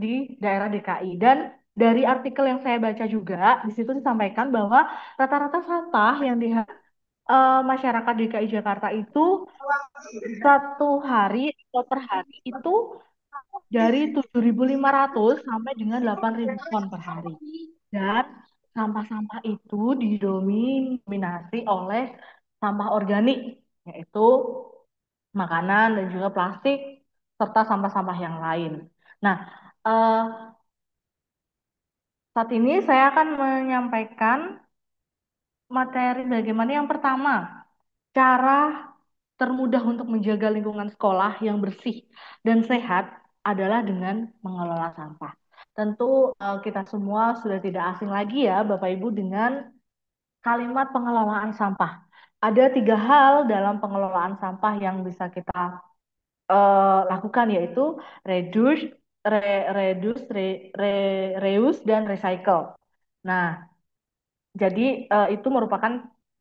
di daerah DKI. Dan dari artikel yang saya baca juga, di situ disampaikan bahwa rata-rata sampah yang di masyarakat DKI Jakarta itu satu hari atau per hari itu dari 7.500 sampai dengan 8.000 ton per hari. Dan sampah-sampah itu didominasi oleh sampah organik, yaitu makanan dan juga plastik, serta sampah-sampah yang lain. Nah, eh, saat ini saya akan menyampaikan materi bagaimana yang pertama, cara termudah untuk menjaga lingkungan sekolah yang bersih dan sehat adalah dengan mengelola sampah. Tentu kita semua sudah tidak asing lagi ya Bapak Ibu dengan kalimat pengelolaan sampah. Ada tiga hal dalam pengelolaan sampah yang bisa kita lakukan yaitu reduce, reduce, reuse, dan recycle. Nah, jadi itu merupakan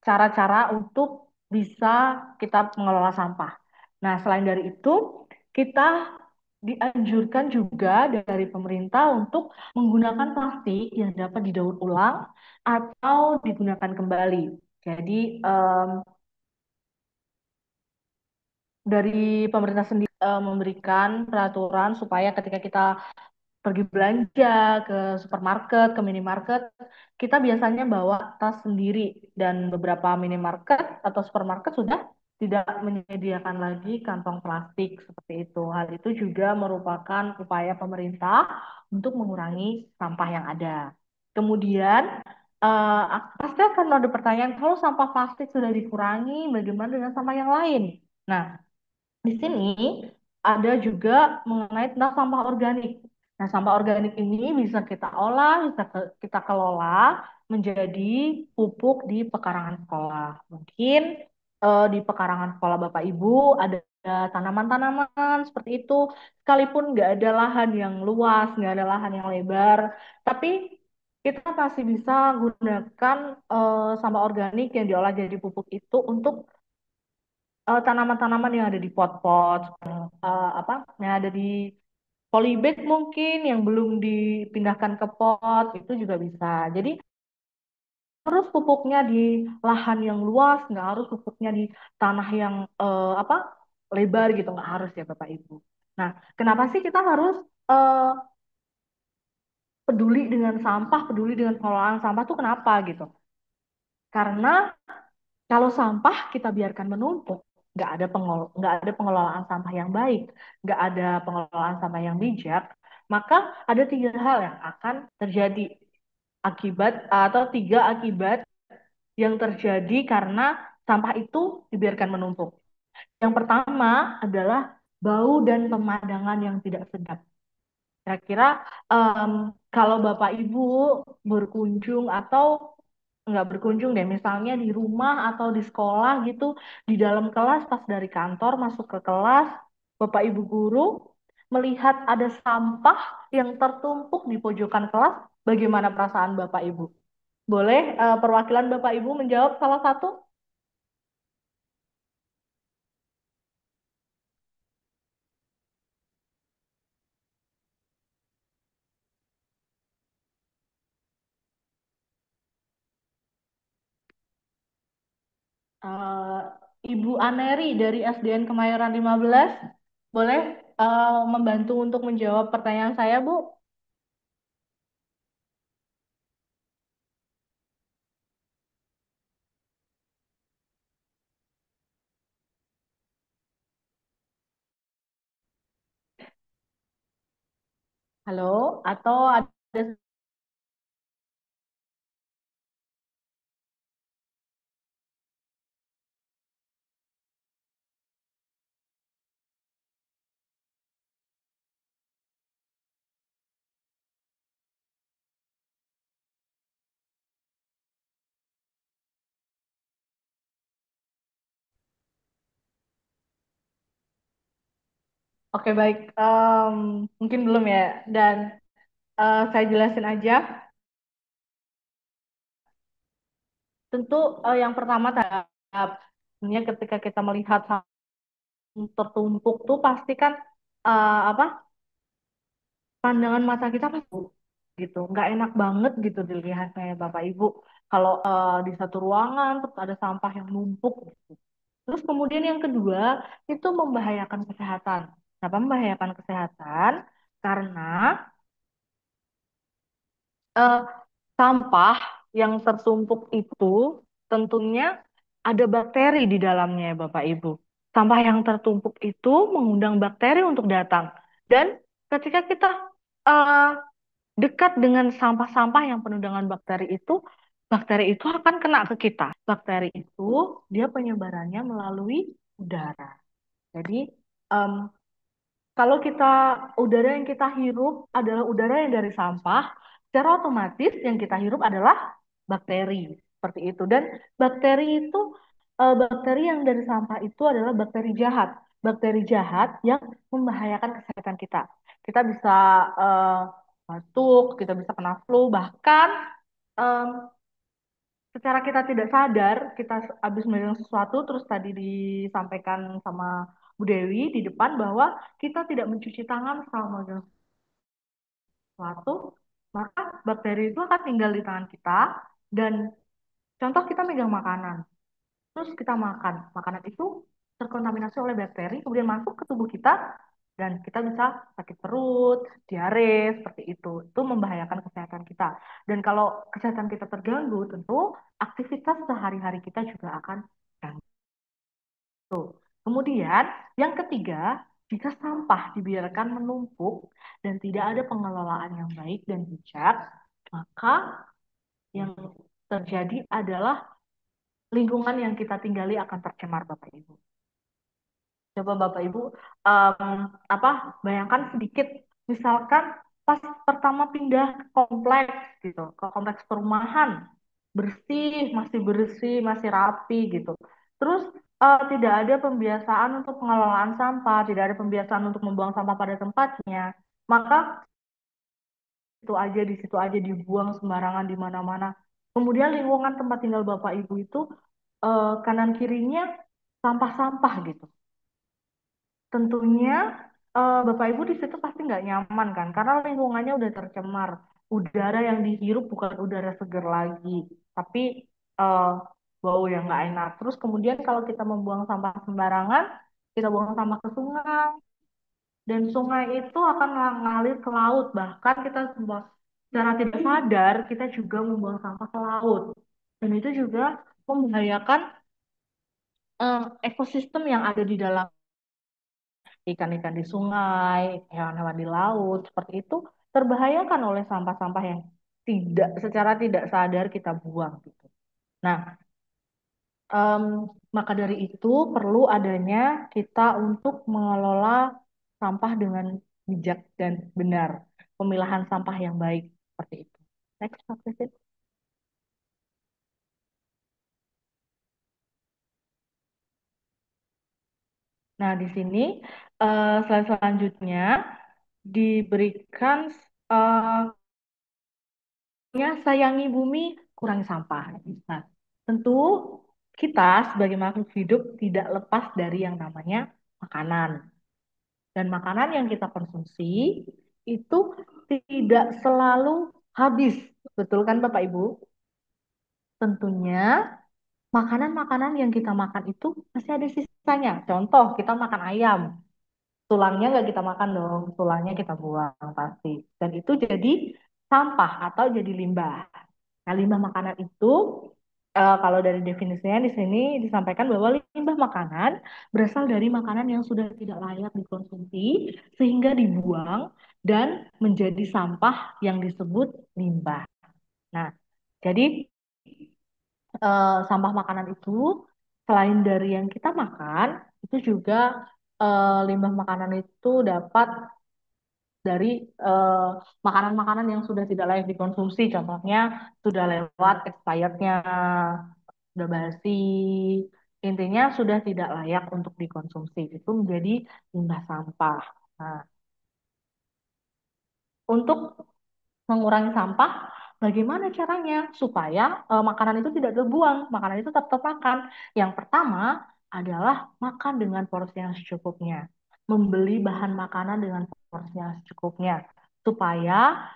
cara-cara untuk bisa kita mengelola sampah. Nah, selain dari itu, kita dianjurkan juga dari pemerintah untuk menggunakan plastik yang dapat didaur ulang atau digunakan kembali. Jadi, dari pemerintah sendiri memberikan peraturan supaya ketika kita pergi belanja ke supermarket, ke minimarket, kita biasanya bawa tas sendiri dan beberapa minimarket atau supermarket sudah tidak menyediakan lagi kantong plastik seperti itu. Hal itu juga merupakan upaya pemerintah untuk mengurangi sampah yang ada. Kemudian, eh, pasti akan ada pertanyaan, kalau sampah plastik sudah dikurangi, bagaimana dengan sampah yang lain? Nah, di sini ada juga mengenai tentang sampah organik. Nah, sampah organik ini bisa kita olah, bisa kita kelola menjadi pupuk di pekarangan sekolah. Mungkin di pekarangan sekolah Bapak Ibu ada tanaman-tanaman seperti itu, sekalipun nggak ada lahan yang luas, nggak ada lahan yang lebar, tapi kita masih bisa gunakan sampah organik yang diolah jadi pupuk itu untuk tanaman-tanaman yang ada di pot-pot, apa, yang ada di polybag mungkin yang belum dipindahkan ke pot itu juga bisa. Jadi harus pupuknya di lahan yang luas, nggak harus pupuknya di tanah yang apa lebar gitu, nggak harus ya Bapak Ibu. Nah, kenapa sih kita harus eh, peduli dengan sampah, peduli dengan pengelolaan sampah tuh kenapa gitu? Karena kalau sampah kita biarkan menumpuk, nggak ada pengelolaan sampah yang baik, nggak ada pengelolaan sampah yang bijak, maka ada tiga hal yang akan terjadi akibat atau tiga akibat yang terjadi karena sampah itu dibiarkan menumpuk. Yang pertama adalah bau dan pemandangan yang tidak sedap. Kira-kira em, kalau Bapak Ibu berkunjung atau nggak berkunjung deh, misalnya di rumah atau di sekolah gitu, di dalam kelas pas dari kantor masuk ke kelas, Bapak Ibu guru melihat ada sampah yang tertumpuk di pojokan kelas, bagaimana perasaan Bapak Ibu? Boleh perwakilan Bapak Ibu menjawab salah satu? Eh, Ibu Aneri dari SDN Kemayoran 15, boleh membantu untuk menjawab pertanyaan saya, Bu? Halo, atau ada Oke, baik. Mungkin belum ya. Dan saya jelasin aja. Tentu yang pertama sebenarnya ketika kita melihat saham tertumpuk tuh pasti kan apa pandangan mata kita pasti gitu, nggak enak banget gitu dilihatnya ya Bapak Ibu. Kalau di satu ruangan terus ada sampah yang numpuk gitu. Terus kemudian yang kedua itu membahayakan kesehatan. Kenapa membahayakan kesehatan? Karena eh, sampah yang tertumpuk itu tentunya ada bakteri di dalamnya ya Bapak Ibu. Sampah yang tertumpuk itu mengundang bakteri untuk datang. Dan ketika kita eh, dekat dengan sampah-sampah yang penuh dengan bakteri itu akan kena ke kita. Bakteri itu dia penyebarannya melalui udara. Jadi em, kalau udara yang kita hirup adalah udara yang dari sampah, secara otomatis yang kita hirup adalah bakteri seperti itu. Dan bakteri itu bakteri yang dari sampah itu adalah bakteri jahat yang membahayakan kesehatan kita. Kita bisa eh, batuk, kita bisa kena flu, bahkan em, secara kita tidak sadar kita habis megang sesuatu terus tadi disampaikan sama Bu Dewi di depan bahwa kita tidak mencuci tangan selama megang sesuatu, maka bakteri itu akan tinggal di tangan kita dan contoh kita megang makanan, terus kita makan, makanan itu terkontaminasi oleh bakteri kemudian masuk ke tubuh kita dan kita bisa sakit perut, diare, seperti itu. Itu membahayakan kesehatan kita. Dan kalau kesehatan kita terganggu, tentu aktivitas sehari-hari kita juga akan terganggu. Kemudian, yang ketiga, jika sampah dibiarkan menumpuk dan tidak ada pengelolaan yang baik dan bijak, maka yang terjadi adalah lingkungan yang kita tinggali akan tercemar, Bapak Ibu. Coba Bapak Ibu em, apa bayangkan sedikit, misalkan pas pertama pindah ke kompleks gitu, ke kompleks perumahan, bersih, masih rapi gitu. Terus tidak ada pembiasaan untuk pengelolaan sampah, tidak ada pembiasaan untuk membuang sampah pada tempatnya. Maka di situ aja dibuang sembarangan di mana-mana. Kemudian lingkungan tempat tinggal Bapak Ibu itu kanan kirinya sampah-sampah gitu. Tentunya Bapak Ibu di situ pasti nggak nyaman kan, karena lingkungannya udah tercemar. Udara yang dihirup bukan udara segar lagi, tapi eh, bau yang nggak enak. Terus kemudian kalau kita membuang sampah sembarangan, kita buang sampah ke sungai, dan sungai itu akan ngalir ke laut. Bahkan kita secara tidak sadar, kita juga membuang sampah ke laut. Dan itu juga membahayakan ekosistem yang ada di dalam ikan-ikan di sungai, hewan-hewan di laut, seperti itu terbahayakan oleh sampah-sampah yang secara tidak sadar kita buang gitu. Nah, em, maka dari itu perlu adanya kita untuk mengelola sampah dengan bijak dan benar, pemilahan sampah yang baik seperti itu. Next, Pak Christine. Nah, di sini slide selanjutnya diberikan eh, sayangi bumi, kurangi sampah. Nah, tentu kita sebagai makhluk hidup tidak lepas dari yang namanya makanan. Dan makanan yang kita konsumsi itu tidak selalu habis. Betul kan Bapak Ibu? Tentunya makanan-makanan yang kita makan itu masih ada sisanya. Contoh, kita makan ayam. Tulangnya nggak kita makan dong, tulangnya kita buang pasti. Dan itu jadi sampah atau jadi limbah. Nah, limbah makanan itu kalau dari definisinya di sini disampaikan bahwa limbah makanan berasal dari makanan yang sudah tidak layak dikonsumsi sehingga dibuang dan menjadi sampah yang disebut limbah. Nah, jadi sampah makanan itu selain dari yang kita makan, itu juga limbah makanan itu dapat dari eh, makanan-makanan yang sudah tidak layak dikonsumsi, contohnya sudah lewat expirednya, sudah basi, intinya sudah tidak layak untuk dikonsumsi, itu menjadi limbah sampah. Nah, untuk mengurangi sampah, bagaimana caranya supaya makanan itu tidak terbuang, makanan itu tetap termakan? Yang pertama adalah makan dengan porsi yang secukupnya, membeli bahan makanan dengan porsi yang secukupnya, supaya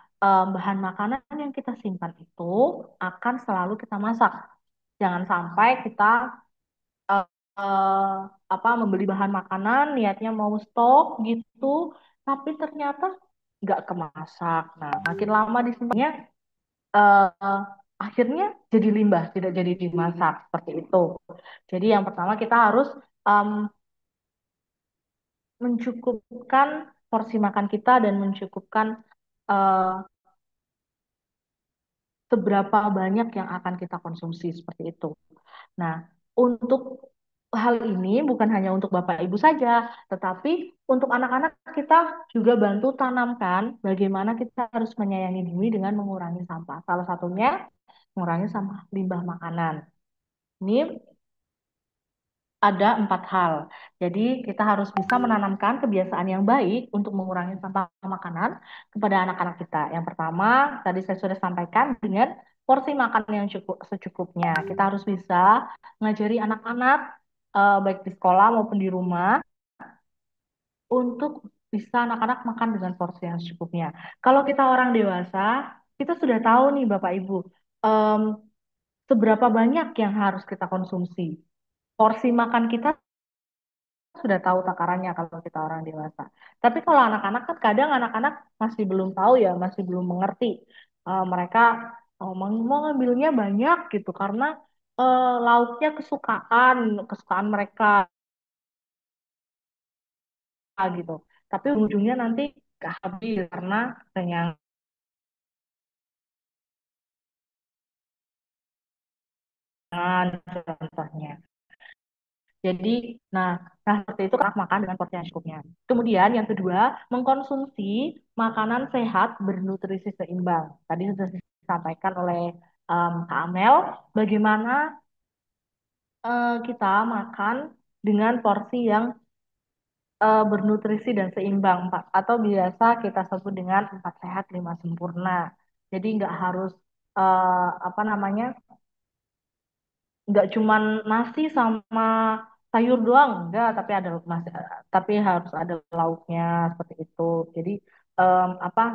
bahan makanan yang kita simpan itu akan selalu kita masak. Jangan sampai kita eh, eh, membeli bahan makanan niatnya mau stok gitu, tapi ternyata nggak kemasak. Nah, makin lama disimpannya eh, akhirnya jadi limbah, tidak jadi dimasak seperti itu. Jadi yang pertama kita harus em, mencukupkan porsi makan kita dan mencukupkan eh, seberapa banyak yang akan kita konsumsi seperti itu. Nah, untuk hal ini bukan hanya untuk Bapak Ibu saja, tetapi untuk anak-anak kita juga bantu tanamkan bagaimana kita harus menyayangi bumi dengan mengurangi sampah. Salah satunya mengurangi sampah limbah makanan. Ini ada 4 hal. Jadi kita harus bisa menanamkan kebiasaan yang baik untuk mengurangi sampah makanan kepada anak-anak kita. Yang pertama, tadi saya sudah sampaikan dengan porsi makan yang cukup secukupnya. Kita harus bisa mengajari anak-anak baik di sekolah maupun di rumah untuk bisa anak-anak makan dengan porsi yang secukupnya. Kalau kita orang dewasa, kita sudah tahu nih Bapak Ibu, em, seberapa banyak yang harus kita konsumsi. Porsi makan kita sudah tahu takarannya kalau kita orang dewasa. Tapi kalau anak-anak kan kadang anak-anak masih belum tahu ya, masih belum mengerti. Mereka mau ngambilnya banyak gitu karena lauknya kesukaan, kesukaan mereka gitu. Tapi ujungnya nanti gak habis karena kenyang contohnya. Jadi, nah, seperti itu anak makan dengan porsi yang secukupnya. Kemudian yang kedua, mengkonsumsi makanan sehat bernutrisi seimbang. Tadi sudah disampaikan oleh Kak Amel, bagaimana kita makan dengan porsi yang bernutrisi dan seimbang, Pak. Atau biasa kita sebut dengan 4 sehat 5 sempurna. Jadi nggak harus apa namanya, nggak cuman nasi sama sayur doang enggak, tapi harus ada lauknya seperti itu. Jadi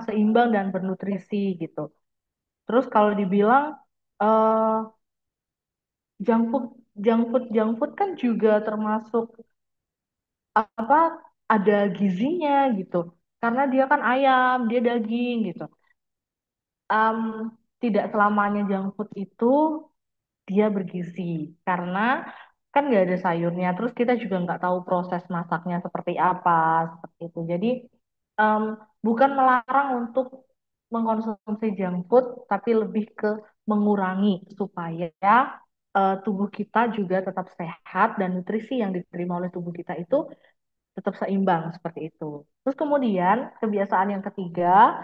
seimbang dan bernutrisi gitu. Terus kalau dibilang eh junk food kan juga termasuk apa ada gizinya gitu. Karena dia kan ayam, dia daging gitu. Em, Tidak selamanya junk food itu dia bergizi karena kan nggak ada sayurnya. Terus kita juga nggak tahu proses masaknya seperti apa, seperti itu. Jadi em, bukan melarang untuk mengkonsumsi junk food, tapi lebih ke mengurangi supaya tubuh kita juga tetap sehat dan nutrisi yang diterima oleh tubuh kita itu tetap seimbang seperti itu. Terus kemudian kebiasaan yang ketiga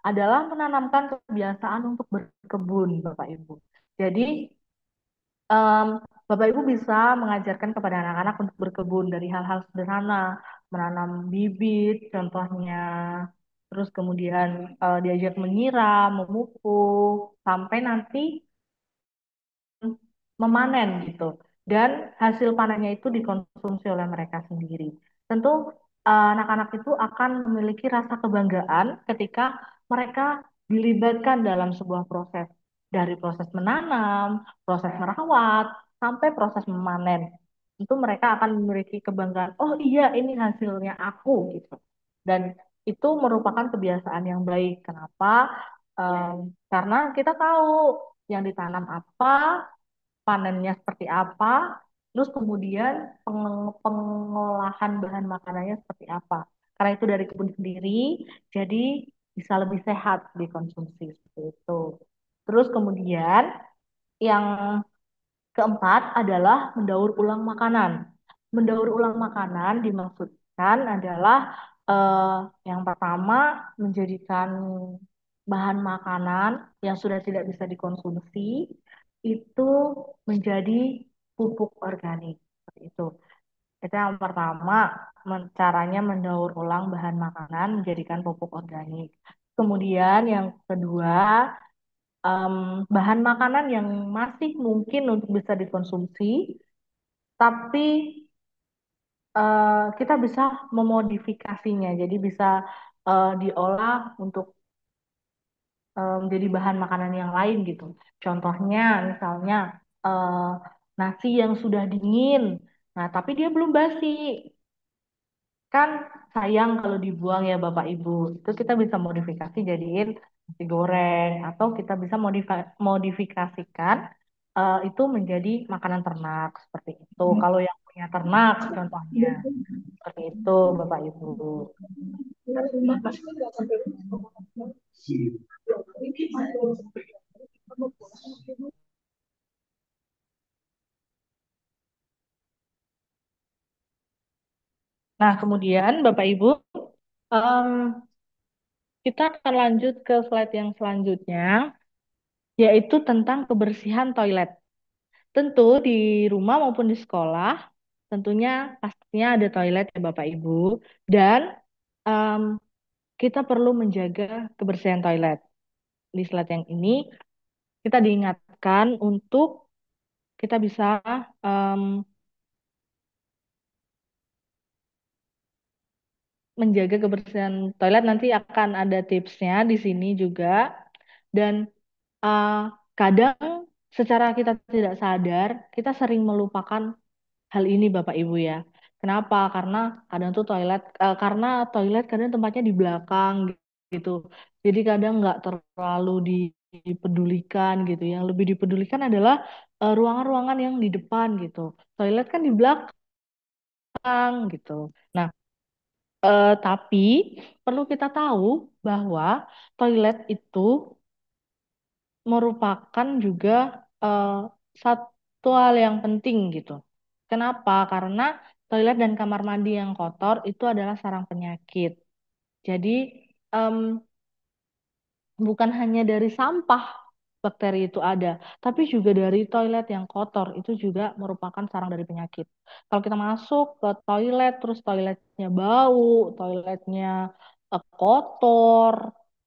adalah menanamkan kebiasaan untuk berkebun, Bapak Ibu. Jadi em, Bapak Ibu bisa mengajarkan kepada anak-anak untuk berkebun dari hal-hal sederhana, menanam bibit contohnya, terus kemudian diajak menyiram, memupuk, sampai nanti memanen gitu. Dan hasil panennya itu dikonsumsi oleh mereka sendiri. Tentu anak-anak itu akan memiliki rasa kebanggaan ketika mereka dilibatkan dalam sebuah proses. Dari proses menanam, proses merawat, sampai proses memanen. Tentu mereka akan memiliki kebanggaan, oh iya ini hasilnya aku gitu. Dan itu merupakan kebiasaan yang baik. Kenapa? Karena kita tahu yang ditanam apa, panennya seperti apa, terus kemudian pengolahan bahan makanannya seperti apa. karena itu dari kebun sendiri, jadi bisa lebih sehat dikonsumsi seperti itu. Terus kemudian yang keempat adalah mendaur ulang makanan. Mendaur ulang makanan dimaksudkan adalah eh, yang pertama menjadikan bahan makanan yang sudah tidak bisa dikonsumsi itu menjadi pupuk organik. Seperti itu. Itu yang pertama, caranya mendaur ulang bahan makanan menjadikan pupuk organik. Kemudian yang kedua, em, bahan makanan yang masih mungkin untuk bisa dikonsumsi, tapi kita bisa memodifikasinya. Jadi bisa diolah untuk menjadi bahan makanan yang lain gitu. Contohnya, misalnya eh, nasi yang sudah dingin, nah tapi dia belum basi. Kan sayang kalau dibuang ya Bapak Ibu. Itu kita bisa modifikasi jadiin nasi goreng atau kita bisa modifikasikan itu menjadi makanan ternak seperti itu. Kalau yang punya ternak contohnya seperti itu Bapak Ibu. Nah, kemudian Bapak Ibu, em, kita akan lanjut ke slide yang selanjutnya, yaitu tentang kebersihan toilet. Tentu di rumah maupun di sekolah, tentunya pastinya ada toilet ya Bapak Ibu, dan em, kita perlu menjaga kebersihan toilet. Di slide yang ini, kita diingatkan untuk kita bisa em, menjaga kebersihan toilet. Nanti akan ada tipsnya di sini juga. Dan uh, kadang secara kita tidak sadar, kita sering melupakan hal ini Bapak Ibu ya. Kenapa? Karena kadang tuh karena toilet kadang tempatnya di belakang gitu. Jadi kadang nggak terlalu dipedulikan gitu. Yang lebih dipedulikan adalah ruangan-ruangan yang di depan gitu. Toilet kan di belakang gitu. Nah, tapi perlu kita tahu bahwa toilet itu merupakan juga eh, satu hal yang penting gitu. Kenapa? Karena toilet dan kamar mandi yang kotor itu adalah sarang penyakit. Jadi em, bukan hanya dari sampah bakteri itu ada, tapi juga dari toilet yang kotor itu juga merupakan sarang dari penyakit. Kalau kita masuk ke toilet, terus toiletnya bau, toiletnya kotor,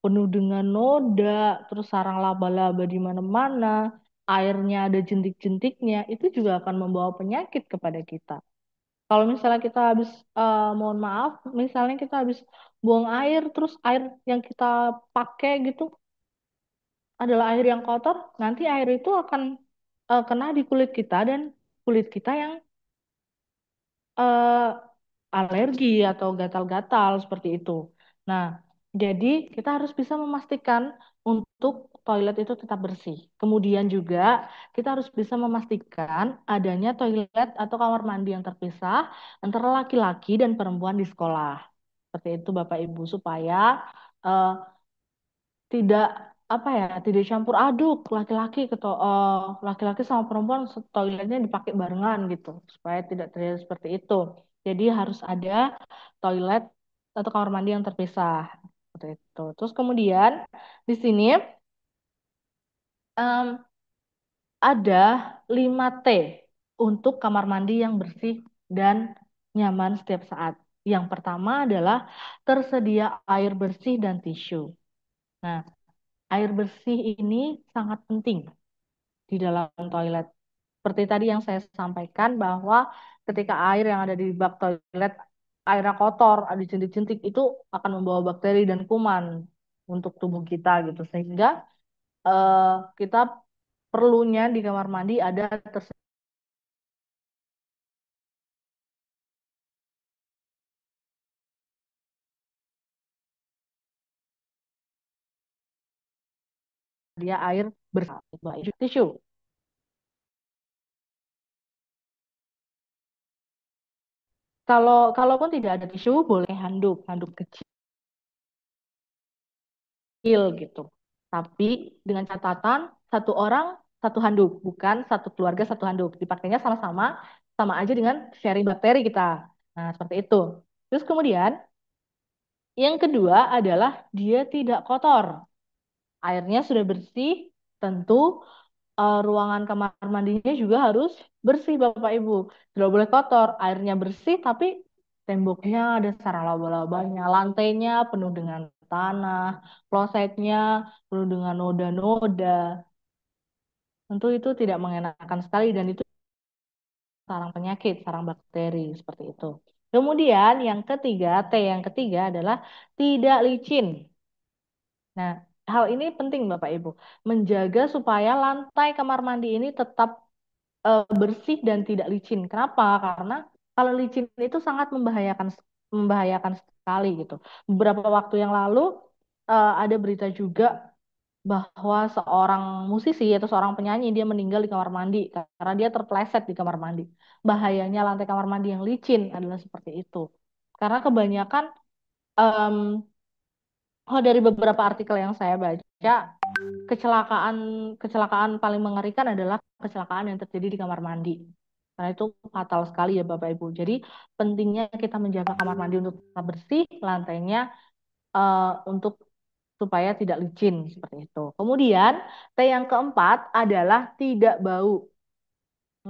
penuh dengan noda, terus sarang laba-laba di mana-mana, airnya ada jentik-jentiknya, itu juga akan membawa penyakit kepada kita. Kalau misalnya kita habis, mohon maaf, misalnya kita habis buang air, terus air yang kita pakai gitu adalah air yang kotor, nanti air itu akan kena di kulit kita dan kulit kita yang eh, alergi atau gatal-gatal seperti itu. Nah, jadi kita harus bisa memastikan untuk toilet itu tetap bersih. Kemudian juga kita harus bisa memastikan adanya toilet atau kamar mandi yang terpisah antara laki-laki dan perempuan di sekolah. Seperti itu Bapak Ibu supaya eh, tidak apa ya tidak campur aduk laki-laki sama perempuan toiletnya dipakai barengan gitu supaya tidak terjadi seperti itu. Jadi harus ada toilet atau kamar mandi yang terpisah seperti itu. Terus kemudian di sini em, ada 5 T untuk kamar mandi yang bersih dan nyaman setiap saat. Yang pertama adalah tersedia air bersih dan tisu. Nah, air bersih ini sangat penting di dalam toilet. Seperti tadi yang saya sampaikan bahwa ketika air yang ada di bak toilet airnya kotor, ada jentik-jentik itu akan membawa bakteri dan kuman untuk tubuh kita gitu. Sehingga eh, kita perlunya di kamar mandi ada tersedia air bersih, yaitu tisu. Kalaupun tidak ada tisu, boleh handuk, handuk kecil gitu. Tapi dengan catatan satu orang satu handuk, bukan satu keluarga satu handuk. Dipakainya sama-sama, sama aja dengan sharing bakteri kita. Nah, seperti itu. Terus kemudian yang kedua adalah dia tidak kotor. Airnya sudah bersih, tentu ruangan kamar mandinya juga harus bersih Bapak Ibu. Tidak boleh kotor, airnya bersih tapi temboknya ada sarang laba-labanya, lantainya penuh dengan tanah, klosetnya penuh dengan noda-noda. Tentu itu tidak mengenakan sekali dan itu sarang penyakit, sarang bakteri seperti itu. Kemudian yang ketiga, T yang ketiga adalah tidak licin. Nah, hal ini penting Bapak Ibu, menjaga supaya lantai kamar mandi ini tetap bersih dan tidak licin. Kenapa? Karena kalau licin itu sangat membahayakan sekali gitu. Beberapa waktu yang lalu ada berita juga bahwa seorang musisi atau seorang penyanyi dia meninggal di kamar mandi karena dia terpleset di kamar mandi. Bahayanya lantai kamar mandi yang licin adalah seperti itu. Karena kebanyakan em, dari beberapa artikel yang saya baca, kecelakaan kecelakaan paling mengerikan adalah kecelakaan yang terjadi di kamar mandi. Karena itu fatal sekali ya Bapak Ibu. Jadi pentingnya kita menjaga kamar mandi untuk tetap bersih, lantainya untuk supaya tidak licin seperti itu. Kemudian T yang keempat adalah tidak bau.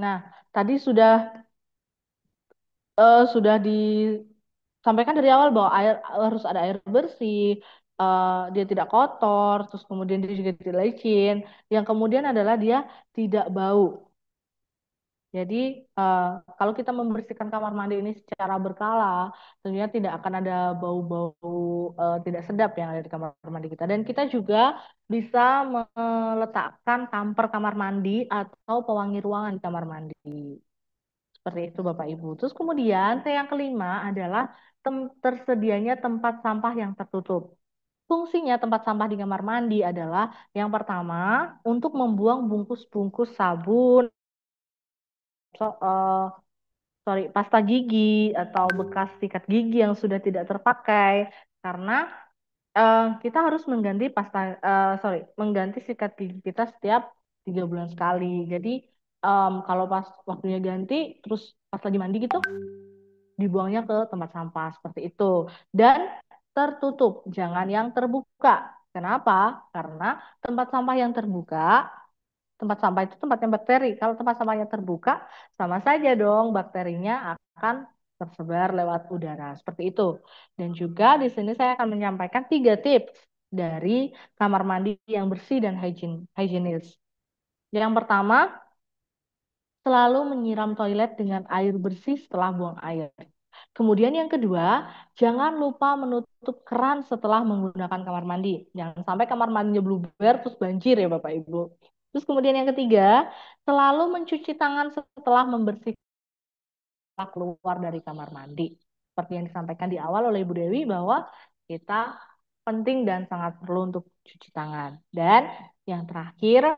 Nah, tadi sudah disampaikan dari awal bahwa air harus ada air bersih, dia tidak kotor, terus kemudian dia juga tidak licin. Yang kemudian adalah dia tidak bau. Jadi eh, kalau kita membersihkan kamar mandi ini secara berkala, tentunya tidak akan ada bau-bau tidak sedap yang ada di kamar mandi kita. Dan kita juga bisa meletakkan tamper kamar mandi atau pewangi ruangan di kamar mandi. Seperti itu Bapak Ibu. Terus kemudian yang kelima adalah tersedianya tempat sampah yang tertutup. Fungsinya tempat sampah di kamar mandi adalah yang pertama untuk membuang bungkus-bungkus sabun, so- eh, pasta gigi atau bekas sikat gigi yang sudah tidak terpakai karena kita harus mengganti mengganti sikat gigi kita setiap 3 bulan sekali. Jadi kalau pas waktunya ganti terus pas lagi mandi gitu dibuangnya ke tempat sampah seperti itu dan tertutup, jangan yang terbuka. Kenapa? Karena tempat sampah yang terbuka, tempat sampah itu tempatnya bakteri. Kalau tempat sampahnya terbuka, sama saja dong bakterinya akan tersebar lewat udara. Seperti itu. Dan juga di sini saya akan menyampaikan 3 tips dari kamar mandi yang bersih dan higienis. Yang pertama, selalu menyiram toilet dengan air bersih setelah buang air. Kemudian yang kedua, jangan lupa menutup keran setelah menggunakan kamar mandi. Jangan sampai kamar mandinya bluber terus banjir ya Bapak Ibu. Terus kemudian yang ketiga, selalu mencuci tangan setelah membersihkan keluar dari kamar mandi. Seperti yang disampaikan di awal oleh Ibu Dewi bahwa kita penting dan sangat perlu untuk cuci tangan. Dan yang terakhir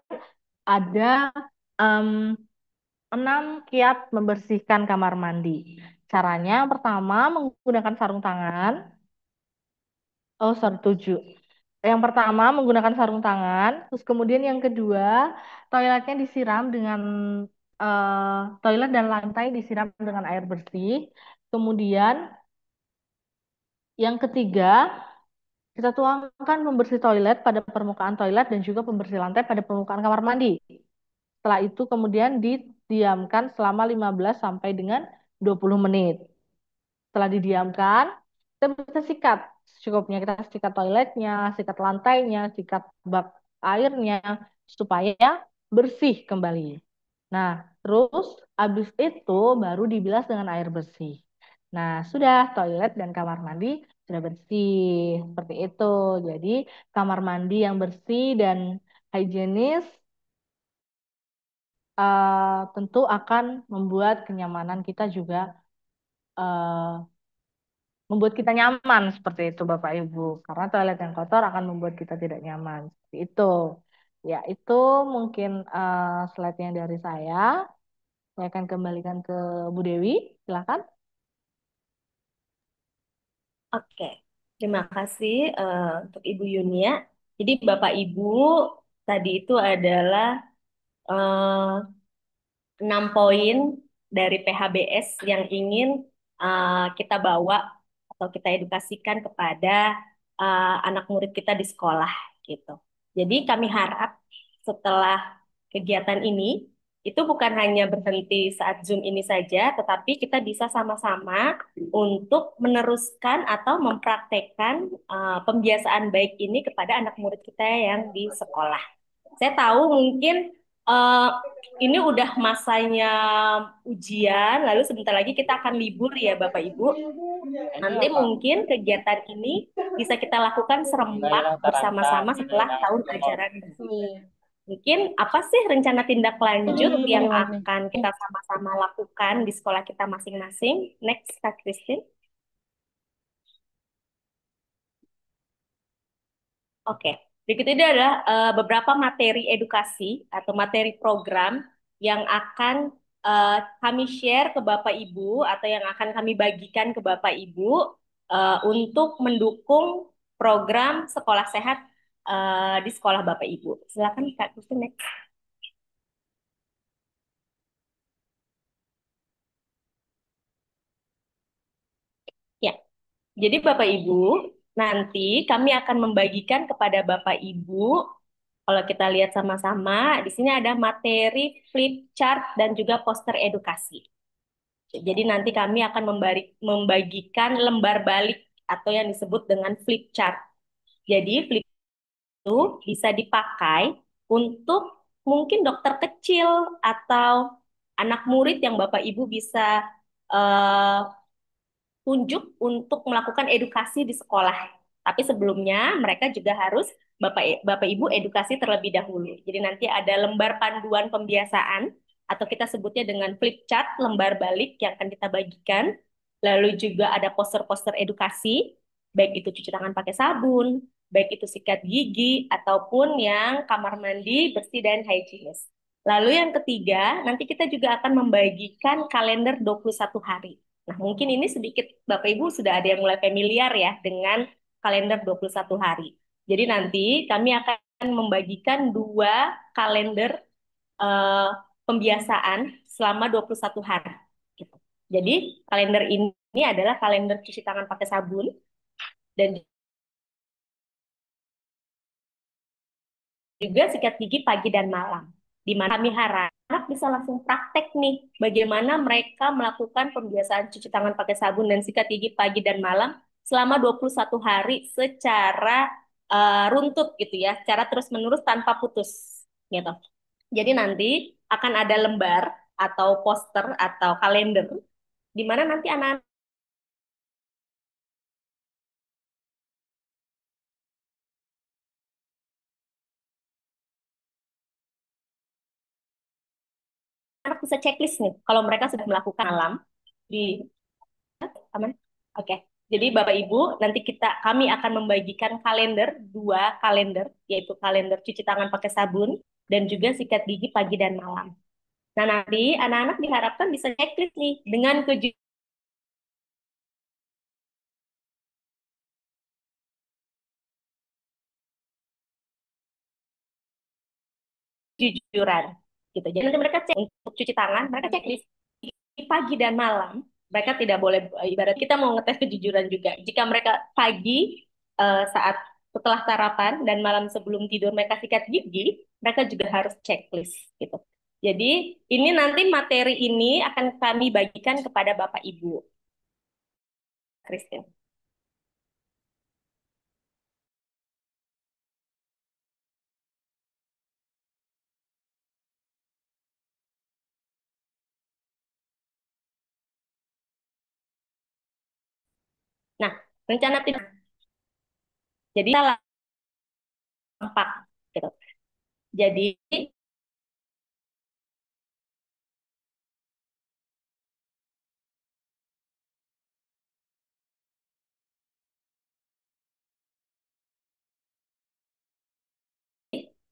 ada em, 6 kiat membersihkan kamar mandi. Caranya yang pertama menggunakan sarung tangan. Oh, sorry, 7. Yang pertama menggunakan sarung tangan. Terus kemudian yang kedua, toiletnya disiram dengan toilet dan lantai disiram dengan air bersih. Kemudian yang ketiga, kita tuangkan pembersih toilet pada permukaan toilet dan juga pembersih lantai pada permukaan kamar mandi. Setelah itu kemudian didiamkan selama 15 sampai dengan 20 menit. Setelah didiamkan, kita bisa sikat. Secukupnya kita sikat toiletnya, sikat lantainya, sikat bak airnya, supaya bersih kembali. Nah, terus habis itu baru dibilas dengan air bersih. Nah, sudah toilet dan kamar mandi sudah bersih. Seperti itu. Jadi, kamar mandi yang bersih dan higienis tentu akan membuat kenyamanan kita juga membuat kita nyaman seperti itu Bapak Ibu. Karena toilet yang kotor akan membuat kita tidak nyaman. Seperti itu. Ya, itu mungkin slide yang dari saya. Saya akan kembalikan ke Bu Dewi. Silakan.
Oke, terima kasih untuk Ibu Yunia. Jadi Bapak Ibu tadi itu adalah eh, 6 poin dari PHBS yang ingin kita bawa atau kita edukasikan kepada anak murid kita di sekolah gitu. Jadi kami harap setelah kegiatan ini itu bukan hanya berhenti saat Zoom ini saja, tetapi kita bisa sama-sama untuk meneruskan atau mempraktekkan pembiasaan baik ini kepada anak murid kita yang di sekolah. Saya tahu mungkin eh, ini udah masanya ujian, lalu sebentar lagi kita akan libur ya Bapak Ibu. Nanti mungkin kegiatan ini bisa kita lakukan serempak bersama-sama setelah tahun ajaran baru. Mungkin apa sih rencana tindak lanjut yang akan kita sama-sama lakukan di sekolah kita masing-masing? Next, Kak Christine. Oke, berikut ini adalah beberapa materi edukasi atau materi program yang akan kami share ke Bapak Ibu atau yang akan kami bagikan ke Bapak Ibu untuk mendukung program sekolah sehat di sekolah Bapak Ibu. Silakan Kak Christine. Next. Ya, jadi Bapak Ibu, nanti kami akan membagikan kepada Bapak Ibu. Kalau kita lihat sama-sama, di sini ada materi flip chart dan juga poster edukasi. Jadi nanti kami akan membagikan lembar balik atau yang disebut dengan flip chart. Jadi flip itu bisa dipakai untuk mungkin dokter kecil atau anak murid yang Bapak Ibu bisa eh, tunjuk untuk melakukan edukasi di sekolah. Tapi sebelumnya mereka juga harus Bapak Ibu edukasi terlebih dahulu. Jadi nanti ada lembar panduan pembiasaan atau kita sebutnya dengan flip chart, lembar balik yang akan kita bagikan. Lalu juga ada poster-poster edukasi, baik itu cuci tangan pakai sabun, baik itu sikat gigi ataupun yang kamar mandi bersih dan higienis. Lalu yang ketiga, nanti kita juga akan membagikan kalender 21 hari. Nah, mungkin ini sedikit Bapak Ibu sudah ada yang mulai familiar ya dengan kalender 21 hari. Jadi nanti kami akan membagikan 2 kalender eh, pembiasaan selama 21 hari. Gitu. Jadi kalender ini adalah kalender cuci tangan pakai sabun dan juga sikat gigi pagi dan malam. Di mana kami harap anak bisa langsung praktek nih bagaimana mereka melakukan pembiasaan cuci tangan pakai sabun dan sikat gigi pagi dan malam selama 21 hari secara runtut gitu ya, secara terus-menerus tanpa putus gitu. Jadi nanti akan ada lembar atau poster atau kalender di mana nanti anak anak bisa checklist nih kalau mereka sudah melakukan alam di aman. Oke. Jadi Bapak Ibu, nanti kami akan membagikan kalender, 2 kalender, yaitu kalender cuci tangan pakai sabun dan juga sikat gigi pagi dan malam. Nah, nanti anak-anak diharapkan bisa checklist nih dengan kejujuran gitu. Jadi nanti mereka cek untuk cuci tangan, mereka checklist pagi dan malam. Mereka tidak boleh ibarat kita mau ngetes kejujuran juga. Jika mereka pagi saat setelah sarapan dan malam sebelum tidur mereka sikat gigi, mereka juga harus checklist gitu. Jadi ini nanti materi ini akan kami bagikan kepada Bapak Ibu. Christine. Nah, rencana tindak. Jadi salah 4 gitu. Jadi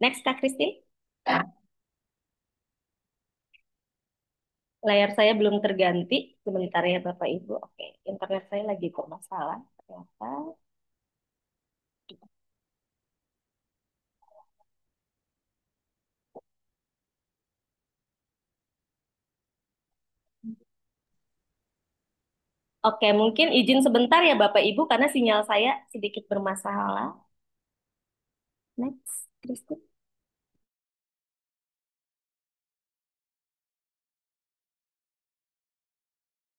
next Kak Christine. Layar saya belum terganti sebentar ya Bapak Ibu. Oke, internet saya lagi kok masalah. Apa? Oke, mungkin izin sebentar ya Bapak Ibu karena sinyal saya sedikit bermasalah. Next, Kristi.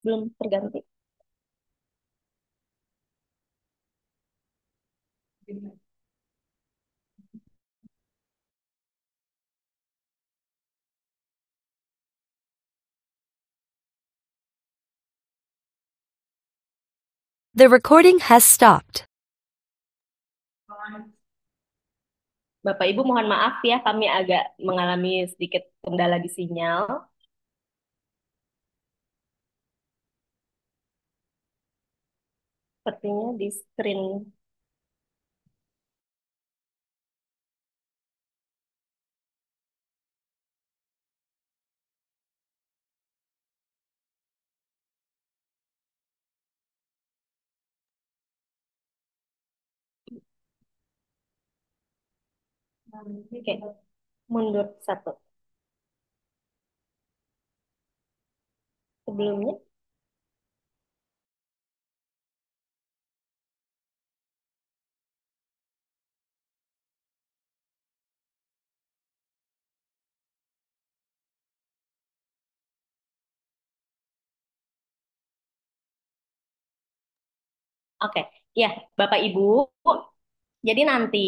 Belum terganti.
The recording has stopped.
Bapak Ibu mohon maaf ya, kami agak mengalami sedikit kendala di sinyal. Sepertinya di screen. Oke, mundur satu. Sebelumnya. Oke, ya Bapak Ibu. Jadi nanti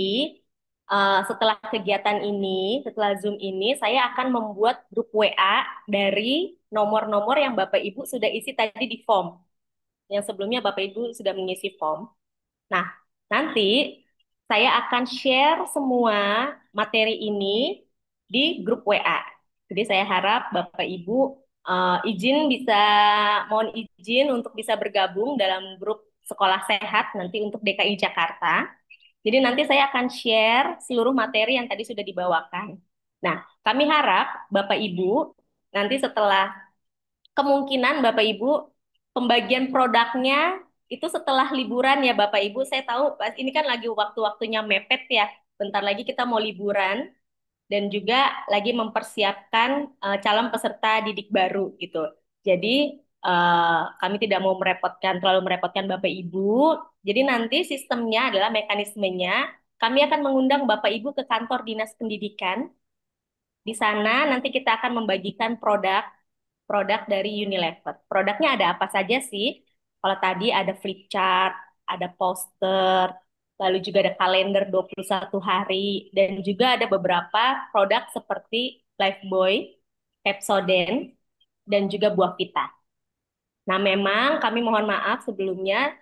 setelah kegiatan ini, setelah Zoom ini, saya akan membuat grup WA dari nomor-nomor yang Bapak Ibu sudah isi tadi di form. Yang sebelumnya Bapak Ibu sudah mengisi form. Nah, nanti saya akan share semua materi ini di grup WA. Jadi saya harap Bapak Ibu mohon izin untuk bisa bergabung dalam grup Sekolah Sehat nanti untuk DKI Jakarta. Jadi nanti saya akan share seluruh materi yang tadi sudah dibawakan. Nah, kami harap Bapak Ibu nanti setelah kemungkinan Bapak Ibu pembagian produknya itu setelah liburan ya Bapak Ibu. Saya tahu ini kan lagi waktu-waktunya mepet ya. Bentar lagi kita mau liburan dan juga lagi mempersiapkan calon peserta didik baru gitu. Jadi kami tidak mau terlalu merepotkan Bapak Ibu. Jadi nanti sistemnya adalah mekanismenya kami akan mengundang Bapak Ibu ke kantor Dinas Pendidikan. Di sana nanti kita akan membagikan produk dari Unilever. Produknya ada apa saja sih? Kalau tadi ada flip chart, ada poster, lalu juga ada kalender 21 hari, dan juga ada beberapa produk seperti Lifebuoy, Pepsodent, dan juga Buah Vita. Nah, memang kami mohon maaf sebelumnya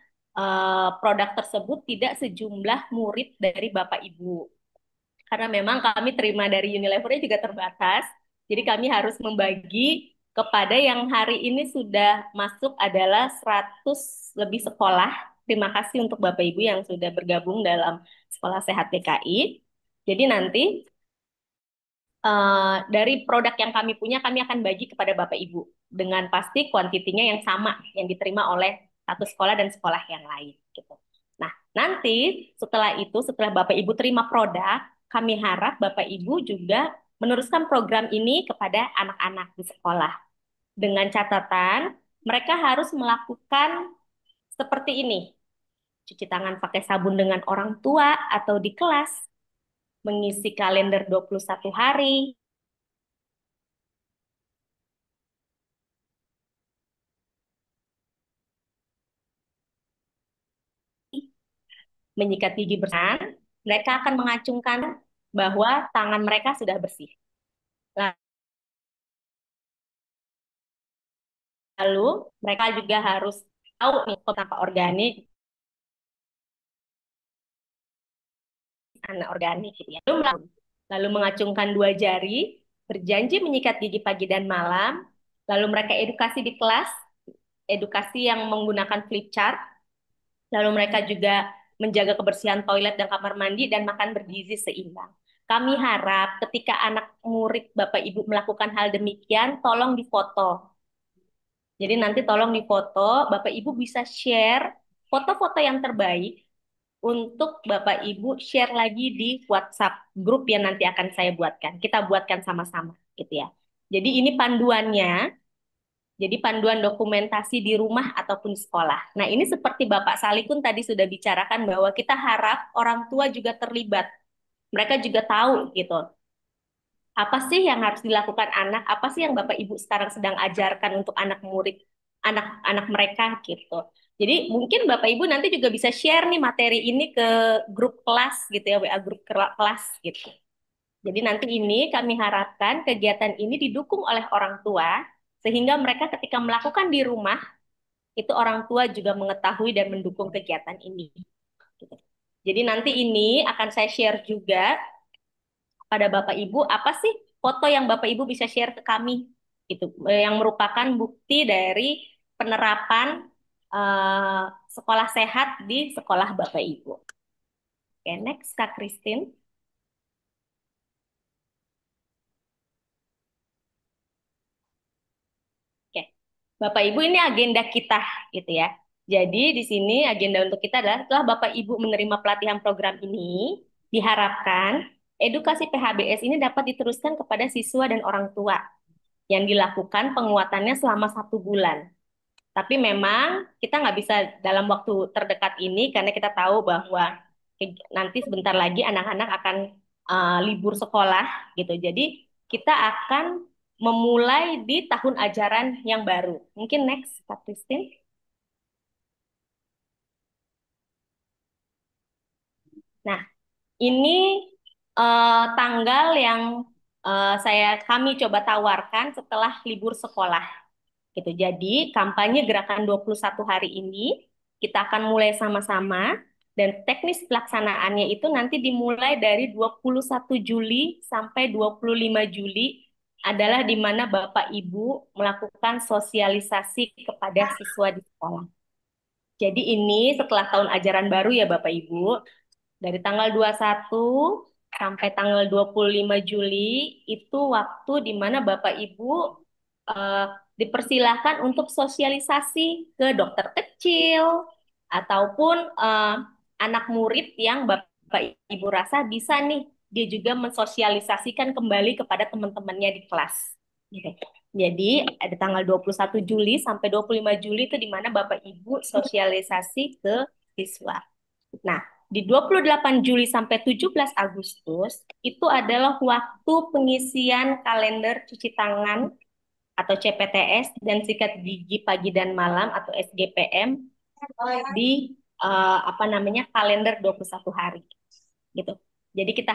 produk tersebut tidak sejumlah murid dari Bapak Ibu. Karena memang kami terima dari Unilever-nya juga terbatas. Jadi kami harus membagi kepada yang hari ini sudah masuk adalah 100 lebih sekolah. Terima kasih untuk Bapak Ibu yang sudah bergabung dalam Sekolah Sehat DKI. Jadi nanti dari produk yang kami punya, kami akan bagi kepada Bapak Ibu dengan pasti kuantitinya yang sama yang diterima oleh satu sekolah dan sekolah yang lain. Gitu. Nah, nanti setelah Bapak Ibu terima produk, kami harap Bapak Ibu juga meneruskan program ini kepada anak-anak di sekolah. Dengan catatan, mereka harus melakukan seperti ini. Cuci tangan pakai sabun dengan orang tua atau di kelas, mengisi kalender 21 hari, menyikat gigi bersama, mereka akan mengacungkan bahwa tangan mereka sudah bersih. Lalu mereka juga harus tahu nih sampah organik, anak organik gitu ya. Lalu mengacungkan 2 jari, berjanji menyikat gigi pagi dan malam. Lalu mereka edukasi di kelas, edukasi yang menggunakan flip chart. Lalu mereka juga menjaga kebersihan toilet dan kamar mandi dan makan bergizi seimbang. Kami harap ketika anak murid Bapak Ibu melakukan hal demikian, tolong difoto. Jadi nanti tolong difoto, Bapak Ibu bisa share foto-foto yang terbaik untuk Bapak Ibu share lagi di WhatsApp grup yang nanti akan saya buatkan. Kita buatkan sama-sama gitu ya. Jadi ini panduannya, jadi panduan dokumentasi di rumah ataupun sekolah. Nah, ini seperti Bapak Salikun tadi sudah bicarakan bahwa kita harap orang tua juga terlibat. Mereka juga tahu gitu. Apa sih yang harus dilakukan anak? Apa sih yang Bapak Ibu sekarang sedang ajarkan untuk anak murid, anak-anak mereka gitu. Jadi mungkin Bapak Ibu nanti juga bisa share nih materi ini ke grup kelas gitu ya, WA grup kelas gitu. Jadi nanti ini kami harapkan kegiatan ini didukung oleh orang tua sehingga mereka ketika melakukan di rumah itu orang tua juga mengetahui dan mendukung kegiatan ini. Gitu. Jadi nanti ini akan saya share juga pada Bapak Ibu apa sih foto yang Bapak Ibu bisa share ke kami itu yang merupakan bukti dari penerapan eh, sekolah sehat di sekolah Bapak Ibu. Oke, next Kak Christine. Oke, Bapak Ibu ini agenda kita gitu ya. Jadi di sini agenda untuk kita adalah setelah Bapak Ibu menerima pelatihan program ini, diharapkan edukasi PHBS ini dapat diteruskan kepada siswa dan orang tua yang dilakukan penguatannya selama 1 bulan. Tapi memang kita nggak bisa dalam waktu terdekat ini karena kita tahu bahwa nanti sebentar lagi anak-anak akan libur sekolah gitu. Jadi kita akan memulai di tahun ajaran yang baru. Mungkin next, Kak Christine. Nah, ini tanggal yang kami coba tawarkan setelah libur sekolah. Gitu. Jadi, kampanye gerakan 21 hari ini kita akan mulai sama-sama dan teknis pelaksanaannya itu nanti dimulai dari 21 Juli sampai 25 Juli adalah di mana Bapak Ibu melakukan sosialisasi kepada siswa di sekolah. Jadi ini setelah tahun ajaran baru ya Bapak Ibu, dari tanggal 21 sampai tanggal 25 Juli itu waktu di mana Bapak Ibu eh, dipersilahkan untuk sosialisasi ke dokter kecil ataupun anak murid yang Bapak Ibu rasa bisa nih dia juga mensosialisasikan kembali kepada teman-temannya di kelas. Gitu. Jadi ada tanggal 21 Juli sampai 25 Juli itu di mana Bapak Ibu sosialisasi ke siswa. Nah, di 28 Juli sampai 17 Agustus itu adalah waktu pengisian kalender cuci tangan atau CPTS dan sikat gigi pagi dan malam atau SGPM di kalender 21 hari gitu. Jadi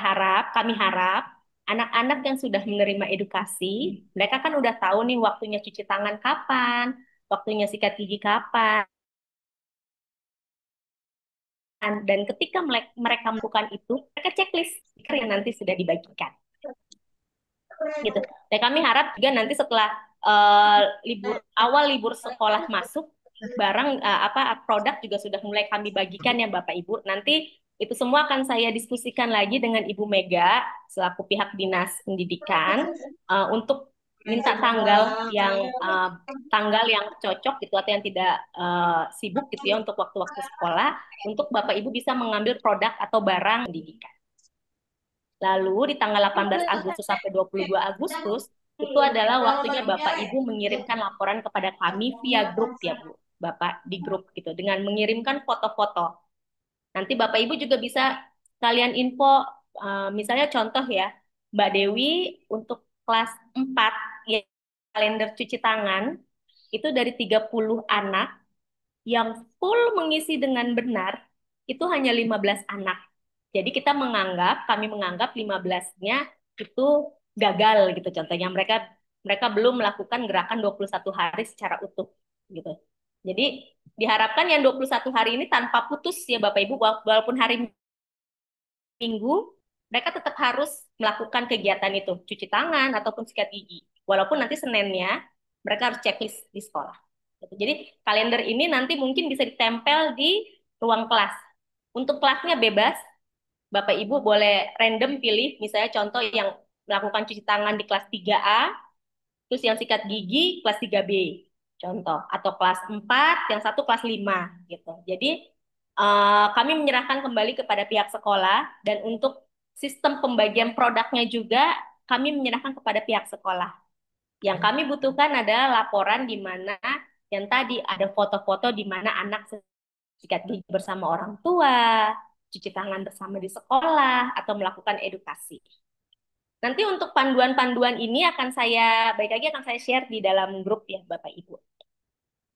kami harap anak-anak yang sudah menerima edukasi, mereka kan udah tahu nih waktunya cuci tangan kapan, waktunya sikat gigi kapan. Dan ketika mereka melakukan itu, mereka checklist yang nanti sudah dibagikan. Gitu. Dan kami harap juga nanti setelah awal libur sekolah masuk, produk juga sudah mulai kami bagikan ya Bapak Ibu. Nanti itu semua akan saya diskusikan lagi dengan Ibu Mega selaku pihak Dinas Pendidikan untuk minta tanggal yang cocok gitu atau yang tidak sibuk gitu ya untuk waktu-waktu sekolah untuk Bapak Ibu bisa mengambil produk atau barang pendidikan. Lalu di tanggal 18 Agustus sampai 22 Agustus itu adalah waktunya Bapak Ibu mengirimkan laporan kepada kami via grup ya Bu, Bapak di grup gitu dengan mengirimkan foto-foto. Nanti Bapak Ibu juga bisa kalian info misalnya contoh ya Mbak Dewi untuk kelas 4 ya kalender cuci tangan itu dari 30 anak yang full mengisi dengan benar itu hanya 15 anak. Jadi kami menganggap 15-nya itu gagal gitu contohnya mereka belum melakukan gerakan 21 hari secara utuh gitu. Jadi diharapkan yang 21 hari ini tanpa putus ya Bapak Ibu walaupun hari Minggu mereka tetap harus melakukan kegiatan itu, cuci tangan ataupun sikat gigi. Walaupun nanti Seninnya mereka harus checklist di sekolah. Jadi kalender ini nanti mungkin bisa ditempel di ruang kelas. Untuk kelasnya bebas, Bapak Ibu boleh random pilih, misalnya contoh yang melakukan cuci tangan di kelas 3A, terus yang sikat gigi kelas 3B. contoh, atau kelas 4, yang satu kelas 5 gitu. Jadi kami menyerahkan kembali kepada pihak sekolah dan untuk sistem pembagian produknya juga kami menyerahkan kepada pihak sekolah. Yang kami butuhkan adalah laporan di mana yang tadi ada foto-foto di mana anak sikat gigi bersama orang tua, cuci tangan bersama di sekolah, atau melakukan edukasi. Nanti untuk panduan-panduan ini akan saya, baik lagi akan saya share di dalam grup ya Bapak Ibu.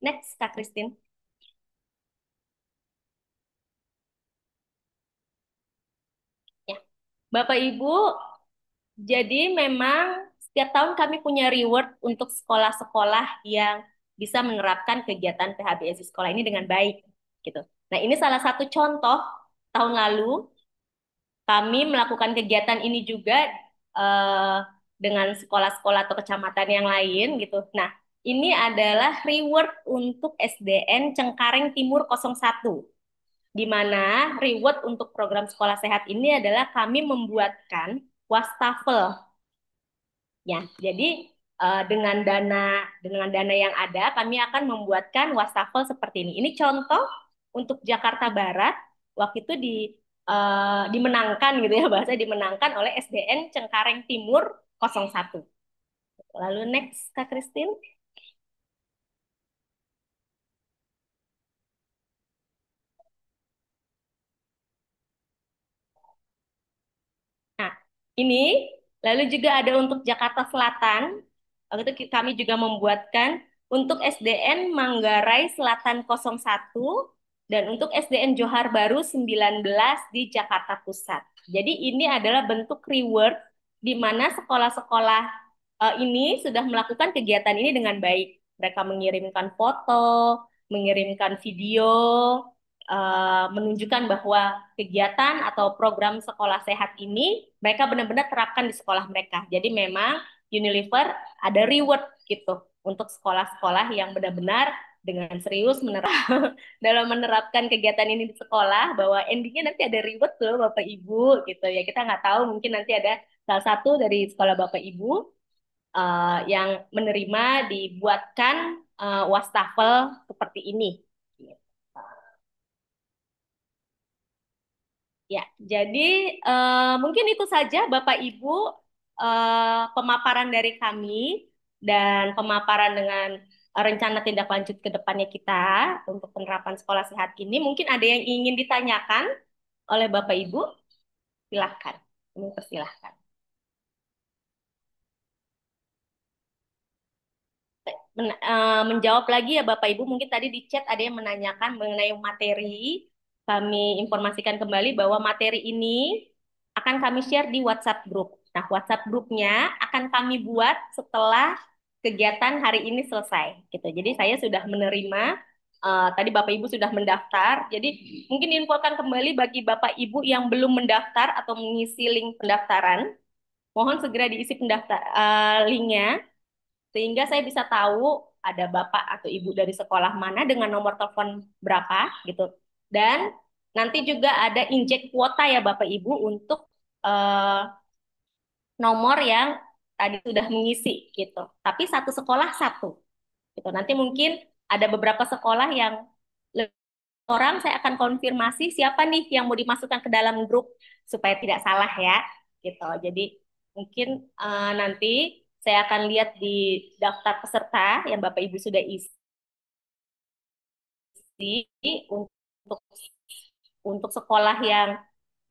Next, Kak Christine. Ya, Bapak Ibu, jadi memang setiap tahun kami punya reward untuk sekolah-sekolah yang bisa menerapkan kegiatan PHBS di sekolah ini dengan baik, gitu. Nah, ini salah satu contoh tahun lalu kami melakukan kegiatan ini juga eh, dengan sekolah-sekolah atau kecamatan yang lain, gitu. Nah, ini adalah reward untuk SDN Cengkareng Timur 01, di mana reward untuk program sekolah sehat ini adalah kami membuatkan wastafel. Ya, jadi dengan dana yang ada, kami akan membuatkan wastafel seperti ini. Ini contoh untuk Jakarta Barat waktu itu dimenangkan gitu ya, bahasa dimenangkan oleh SDN Cengkareng Timur 01. Lalu next, Kak Christine. Nah, ini lalu juga ada untuk Jakarta Selatan. Waktu itu kami juga membuatkan untuk SDN Manggarai Selatan 01 dan untuk SDN Johar Baru 19 di Jakarta Pusat. Jadi ini adalah bentuk reward di mana sekolah-sekolah ini sudah melakukan kegiatan ini dengan baik. Mereka mengirimkan foto, mengirimkan video, menunjukkan bahwa kegiatan atau program sekolah sehat ini mereka benar-benar terapkan di sekolah mereka. Jadi memang Unilever ada reward gitu untuk sekolah-sekolah yang benar-benar dengan serius dalam menerapkan kegiatan ini di sekolah, bahwa endingnya nanti ada reward tuh Bapak Ibu gitu ya. Kita nggak tahu, mungkin nanti ada salah satu dari sekolah Bapak Ibu yang menerima dibuatkan wastafel seperti ini. Ya, jadi mungkin itu saja Bapak Ibu pemaparan dari kami dan pemaparan dengan rencana tindak lanjut ke depannya kita untuk penerapan sekolah sehat ini. Mungkin ada yang ingin ditanyakan oleh Bapak Ibu? Silahkan, ini persilahkan. Menjawab lagi ya Bapak Ibu, mungkin tadi di chat ada yang menanyakan mengenai materi. Kami informasikan kembali bahwa materi ini akan kami share di WhatsApp group. Nah, WhatsApp grupnya akan kami buat setelah kegiatan hari ini selesai, gitu. Jadi saya sudah menerima, tadi Bapak Ibu sudah mendaftar. Jadi mungkin infokan kembali bagi Bapak Ibu yang belum mendaftar atau mengisi link pendaftaran, mohon segera diisi linknya sehingga saya bisa tahu ada bapak atau ibu dari sekolah mana dengan nomor telepon berapa gitu. Dan nanti juga ada injek kuota ya Bapak Ibu untuk eh, nomor yang tadi sudah mengisi gitu. Tapi satu sekolah satu gitu. Nanti mungkin ada beberapa sekolah yang orang saya akan konfirmasi siapa nih yang mau dimasukkan ke dalam grup supaya tidak salah ya gitu. Jadi mungkin nanti saya akan lihat di daftar peserta yang Bapak Ibu sudah isi untuk sekolah yang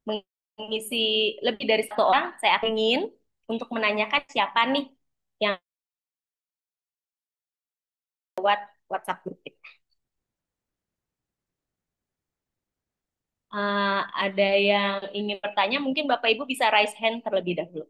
mengisi lebih dari satu orang, saya ingin untuk menanyakan siapa nih yang lewat WhatsApp grup kita. Ada yang ingin bertanya, mungkin Bapak Ibu bisa raise hand terlebih dahulu.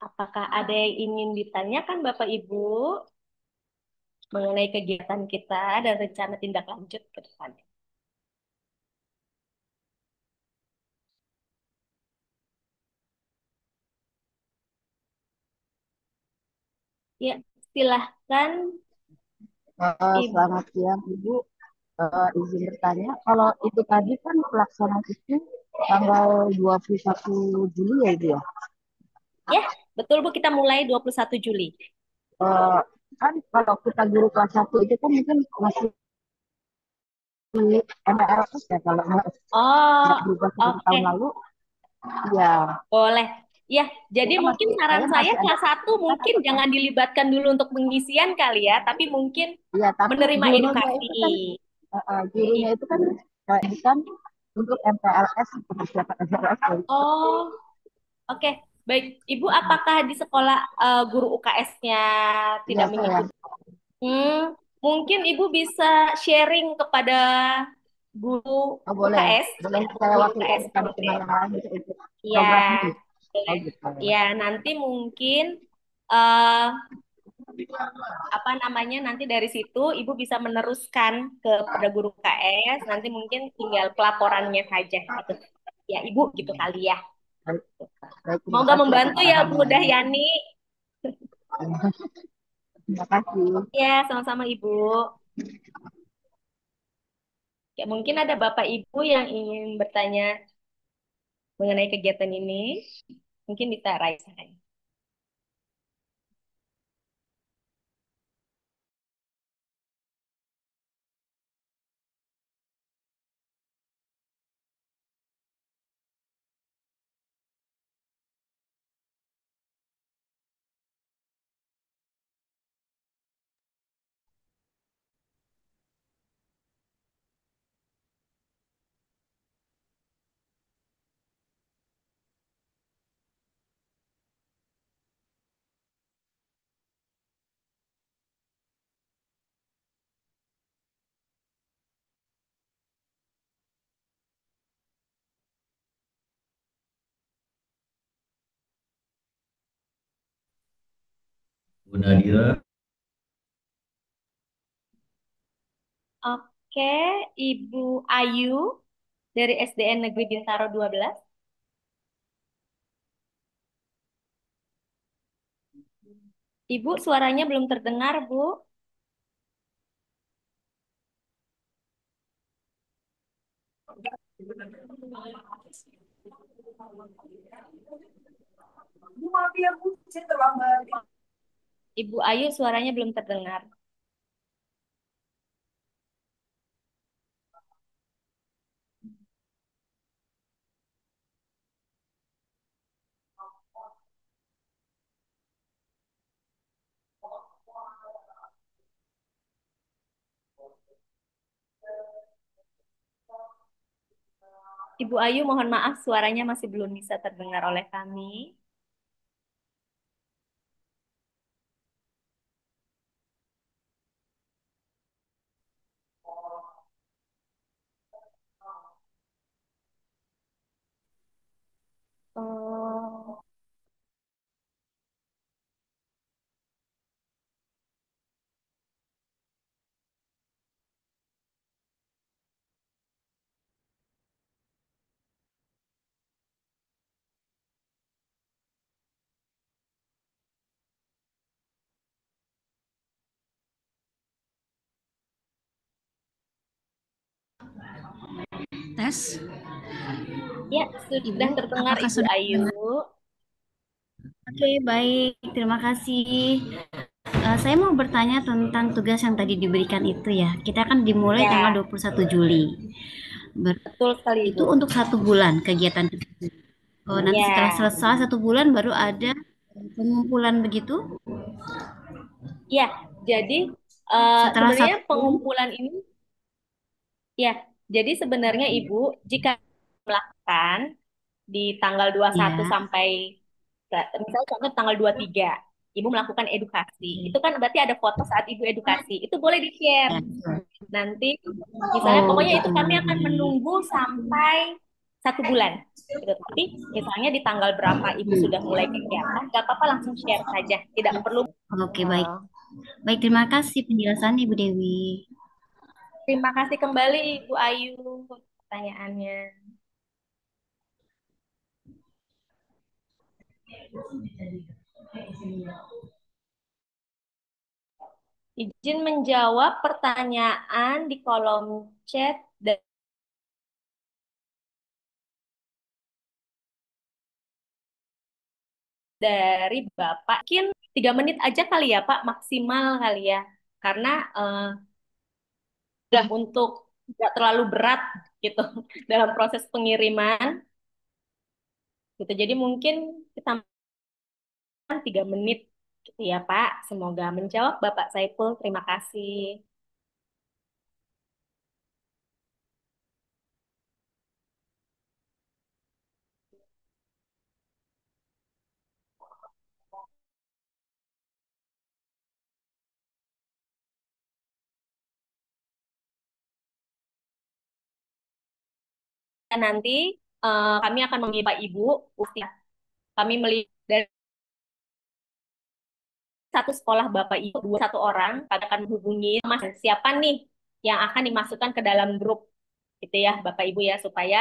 Apakah ada yang ingin ditanyakan Bapak Ibu mengenai kegiatan kita dan rencana tindak lanjut ke depannya? Ya, silahkan Ibu.
Selamat siang, Ibu. Izin bertanya, kalau itu tadi kan pelaksanaan itu tanggal 21 Juli ya, Ibu ya?
Ya, betul Bu, kita mulai 21 Juli.
Eh, kan kalau kita guru kelas 1 itu kan mungkin masih MLS ya, kalau
Oh,
nggak berubah seperti
oke.
tahun lalu, ya.
Boleh. Ya, jadi
Kita
mungkin
masih,
saran
saya
saya
masih ada
kelas satu
kesulitan
mungkin
atau
jangan dilibatkan dulu untuk pengisian kali ya, tapi mungkin
ya, tapi
menerima
gurunya
edukasi.
itu kan gurunya
I-
itu kan bukan untuk MPLS persiapan MPLS.
Oh, oke. Baik. Ibu, apakah di sekolah guru UKS-nya
Ya
tidak
saya.
mengikuti? Mungkin Ibu bisa sharing kepada guru
Oh, boleh.
UKS,
Boleh
ya,
saya
guru
wakilkan
UKS
ke teman-teman
Prote.
yang lain untuk ikut
Ya,
program ini. Oh
boleh.
gitu.
Ya, nanti mungkin eh apa namanya nanti dari situ ibu bisa meneruskan kepada guru KS nanti mungkin tinggal pelaporannya saja gitu ya ibu gitu kali ya.
Baik, baik, terima
Semoga
kasih atas
membantu ya Bu
arahannya.
Dahyani.
Terima kasih.
Ya sama-sama Ibu. Ya mungkin ada Bapak Ibu yang ingin bertanya mengenai kegiatan ini mungkin bisa raise hand.
Bu Nadira,
Oke, Ibu Ayu dari SDN Negeri Bintaro 12. Ibu suaranya belum terdengar, Bu. Ibu Ayu suaranya belum terdengar. Ibu Ayu, mohon maaf suaranya masih belum bisa terdengar oleh kami. Oh,
Tes,
ya,
Ibu,
sudah terdengar
apakah
Ibu
sudah
Ayu.
dengar? Oke, baik. Terima kasih. Saya mau bertanya tentang tugas yang tadi diberikan itu ya. Kita kan dimulai tanggal
Ya,
21 Juli.
betul sekali
Itu
Ibu.
untuk 1 bulan kegiatan tersebut. Oh, nanti setelah
Ya,
selesai 1 bulan baru ada pengumpulan begitu.
ya. Jadi
Setelah
sebenarnya
1 bulan,
pengumpulan ini, ya. Jadi sebenarnya Ibu, jika melakukan di tanggal 21
ya.
sampai misalnya contoh tanggal 23, Ibu melakukan edukasi. Itu
Oke.
kan berarti ada foto saat Ibu edukasi. Itu boleh di-share.
Ya.
Nanti misalnya
Oh,
pokoknya itu
gitu.
kami akan menunggu sampai 1 bulan. Gitu. Tapi misalnya di tanggal berapa Ibu sudah mulai kegiatan, nggak apa-apa langsung share saja. Tidak perlu.
Oke, baik.
eh,
Baik, terima kasih penjelasannya, Ibu Dewi.
Terima kasih kembali Ibu Ayu untuk pertanyaannya. Izin menjawab pertanyaan di kolom chat dari Bapak. Mungkin 3 menit aja kali ya Pak, maksimal kali ya. Karena untuk tidak terlalu berat gitu dalam proses pengiriman gitu. Jadi mungkin kita 3 menit gitu ya Pak. Semoga menjawab Bapak Saiful. Terima kasih. Dan nanti kami akan meminta Ibu, kami melihat dari satu sekolah Bapak Ibu, satu orang, kami akan menghubungi Mas siapa nih yang akan dimasukkan ke dalam grup gitu ya Bapak Ibu ya supaya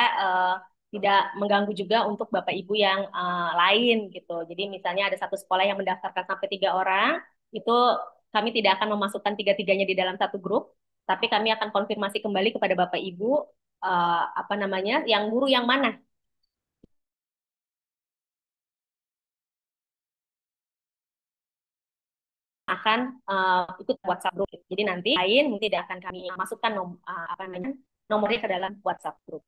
tidak mengganggu juga untuk Bapak Ibu yang lain gitu. Jadi misalnya ada satu sekolah yang mendaftarkan sampai 3 orang, itu kami tidak akan memasukkan tiga-tiganya di dalam satu grup, tapi kami akan konfirmasi kembali kepada Bapak Ibu apa namanya, yang guru yang mana akan ikut WhatsApp group. Jadi nanti lain tidak akan kami masukkan apa namanya nomornya ke dalam WhatsApp group.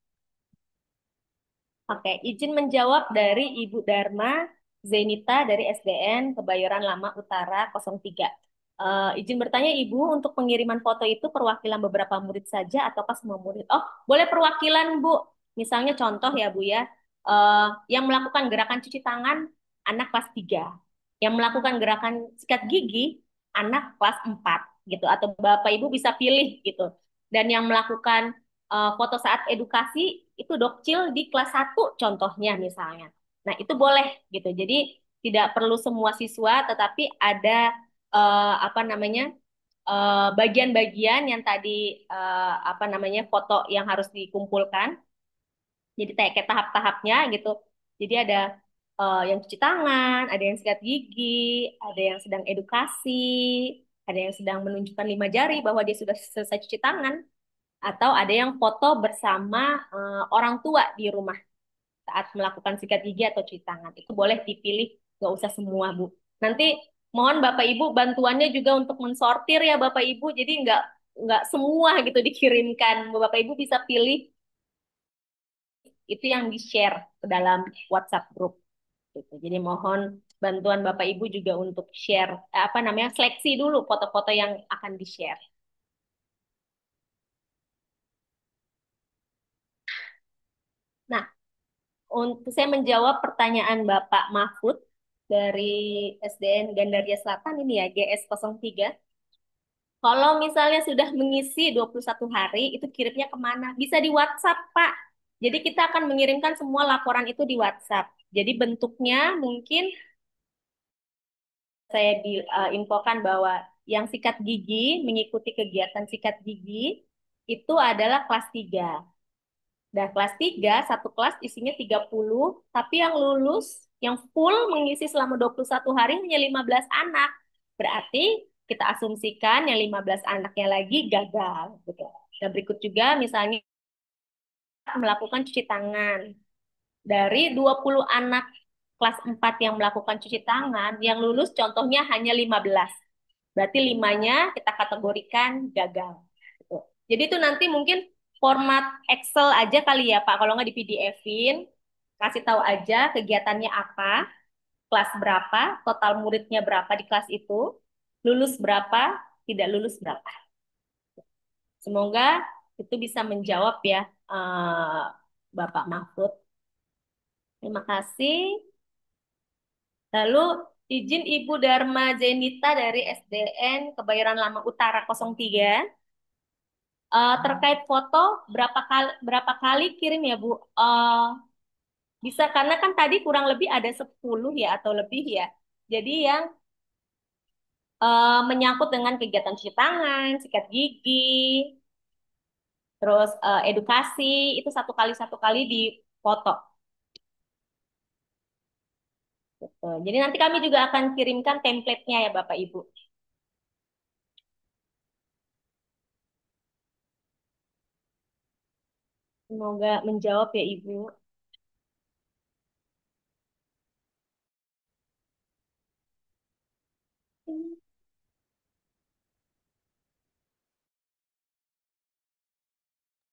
Oke, izin menjawab dari Ibu Dharma Zenita dari SDN Kebayoran Lama Utara 03. Izin bertanya Ibu, untuk pengiriman foto itu perwakilan beberapa murid saja ataukah semua murid? Oh, boleh perwakilan Bu. Misalnya contoh ya Bu ya, yang melakukan gerakan cuci tangan anak kelas 3, yang melakukan gerakan sikat gigi anak kelas 4 gitu, atau Bapak Ibu bisa pilih gitu. Dan yang melakukan foto saat edukasi itu dokcil di kelas 1 contohnya misalnya. Nah, itu boleh gitu. Jadi tidak perlu semua siswa, tetapi ada apa namanya bagian-bagian yang tadi apa namanya foto yang harus dikumpulkan. Jadi kayak tahap-tahapnya gitu. Jadi ada yang cuci tangan, ada yang sikat gigi, ada yang sedang edukasi, ada yang sedang menunjukkan 5 jari bahwa dia sudah selesai cuci tangan, atau ada yang foto bersama orang tua di rumah saat melakukan sikat gigi atau cuci tangan. Itu boleh dipilih, nggak usah semua, Bu. Nanti mohon Bapak Ibu bantuannya juga untuk mensortir ya Bapak Ibu. Jadi nggak semua gitu dikirimkan. Bapak Ibu bisa pilih itu yang di-share ke dalam WhatsApp group. Gitu. Jadi mohon bantuan Bapak Ibu juga untuk share, apa namanya, seleksi dulu foto-foto yang akan di-share. Nah, untuk saya menjawab pertanyaan Bapak Mahfud dari SDN Gandaria Selatan ini ya, GS03. Kalau misalnya sudah mengisi 21 hari, itu kirimnya kemana? Bisa di WhatsApp, Pak. Jadi kita akan mengirimkan semua laporan itu di WhatsApp. Jadi bentuknya mungkin saya infokan bahwa yang sikat gigi, mengikuti kegiatan sikat gigi, itu adalah kelas 3. Dan kelas 3, satu kelas isinya 30, tapi yang lulus, yang full mengisi selama 21 hari hanya 15 anak. Berarti kita asumsikan yang 15 anaknya lagi gagal. Gitu. Dan berikut juga misalnya melakukan cuci tangan. Dari 20 anak kelas 4 yang melakukan cuci tangan, yang lulus contohnya hanya 15. Berarti 5-nya kita kategorikan gagal. Gitu. Jadi itu nanti mungkin format Excel aja kali ya Pak, kalau nggak di PDF-in, kasih tahu aja kegiatannya apa, kelas berapa, total muridnya berapa di kelas itu, lulus berapa, tidak lulus berapa. Semoga itu bisa menjawab ya Bapak Mahfud. Terima kasih. Lalu izin Ibu Dharma Zenita dari SDN Kebayoran Lama Utara 03. Terkait foto berapa kali kirim ya Bu? Bisa karena kan tadi kurang lebih ada 10 ya atau lebih ya. Jadi yang menyangkut dengan kegiatan cuci tangan, sikat gigi, terus edukasi itu satu kali di foto. Gitu. Jadi nanti kami juga akan kirimkan template-nya ya Bapak Ibu. Semoga menjawab ya Ibu.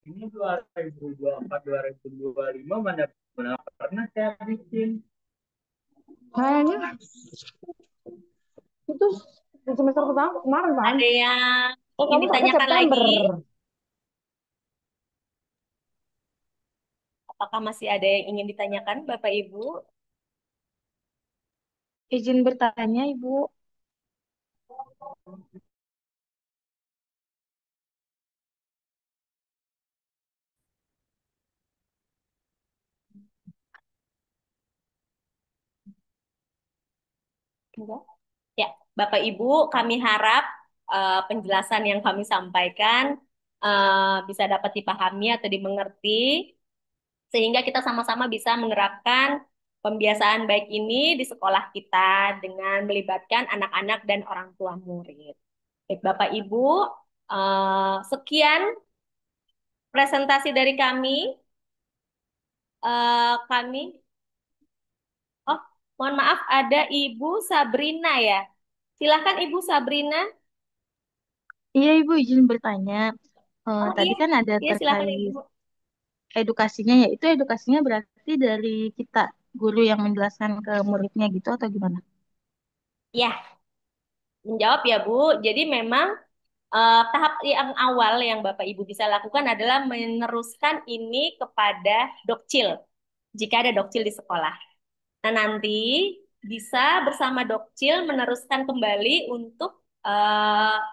Ini 2024, 2025 mana mana pernah saya bikin.
Kayaknya itu di semester pertama kemarin, Pan.
Ada yang
Oh,
ingin
kamu sampai
ditanyakan
September.
lagi? Apakah masih ada yang ingin ditanyakan, Bapak Ibu?
Izin bertanya, Ibu.
Enggak? Ya, Bapak Ibu, kami harap penjelasan yang kami sampaikan bisa dapat dipahami atau dimengerti, sehingga kita sama-sama bisa menerapkan pembiasaan baik ini di sekolah kita dengan melibatkan anak-anak dan orang tua murid. Baik, Bapak Ibu, sekian presentasi dari kami. Kami, oh, mohon maaf, ada Ibu Sabrina ya. Silakan Ibu Sabrina.
Iya, Ibu izin bertanya.
Oh
Tadi
iya,
kan ada
iya silakan
terkait
Ibu.
edukasinya, ya itu edukasinya berarti dari kita, guru yang menjelaskan ke muridnya gitu atau gimana?
Ya, menjawab ya Bu. Jadi memang tahap yang awal yang Bapak Ibu bisa lakukan adalah meneruskan ini kepada dokcil. Jika ada dokcil di sekolah. Nah, nanti bisa bersama dokcil meneruskan kembali untuk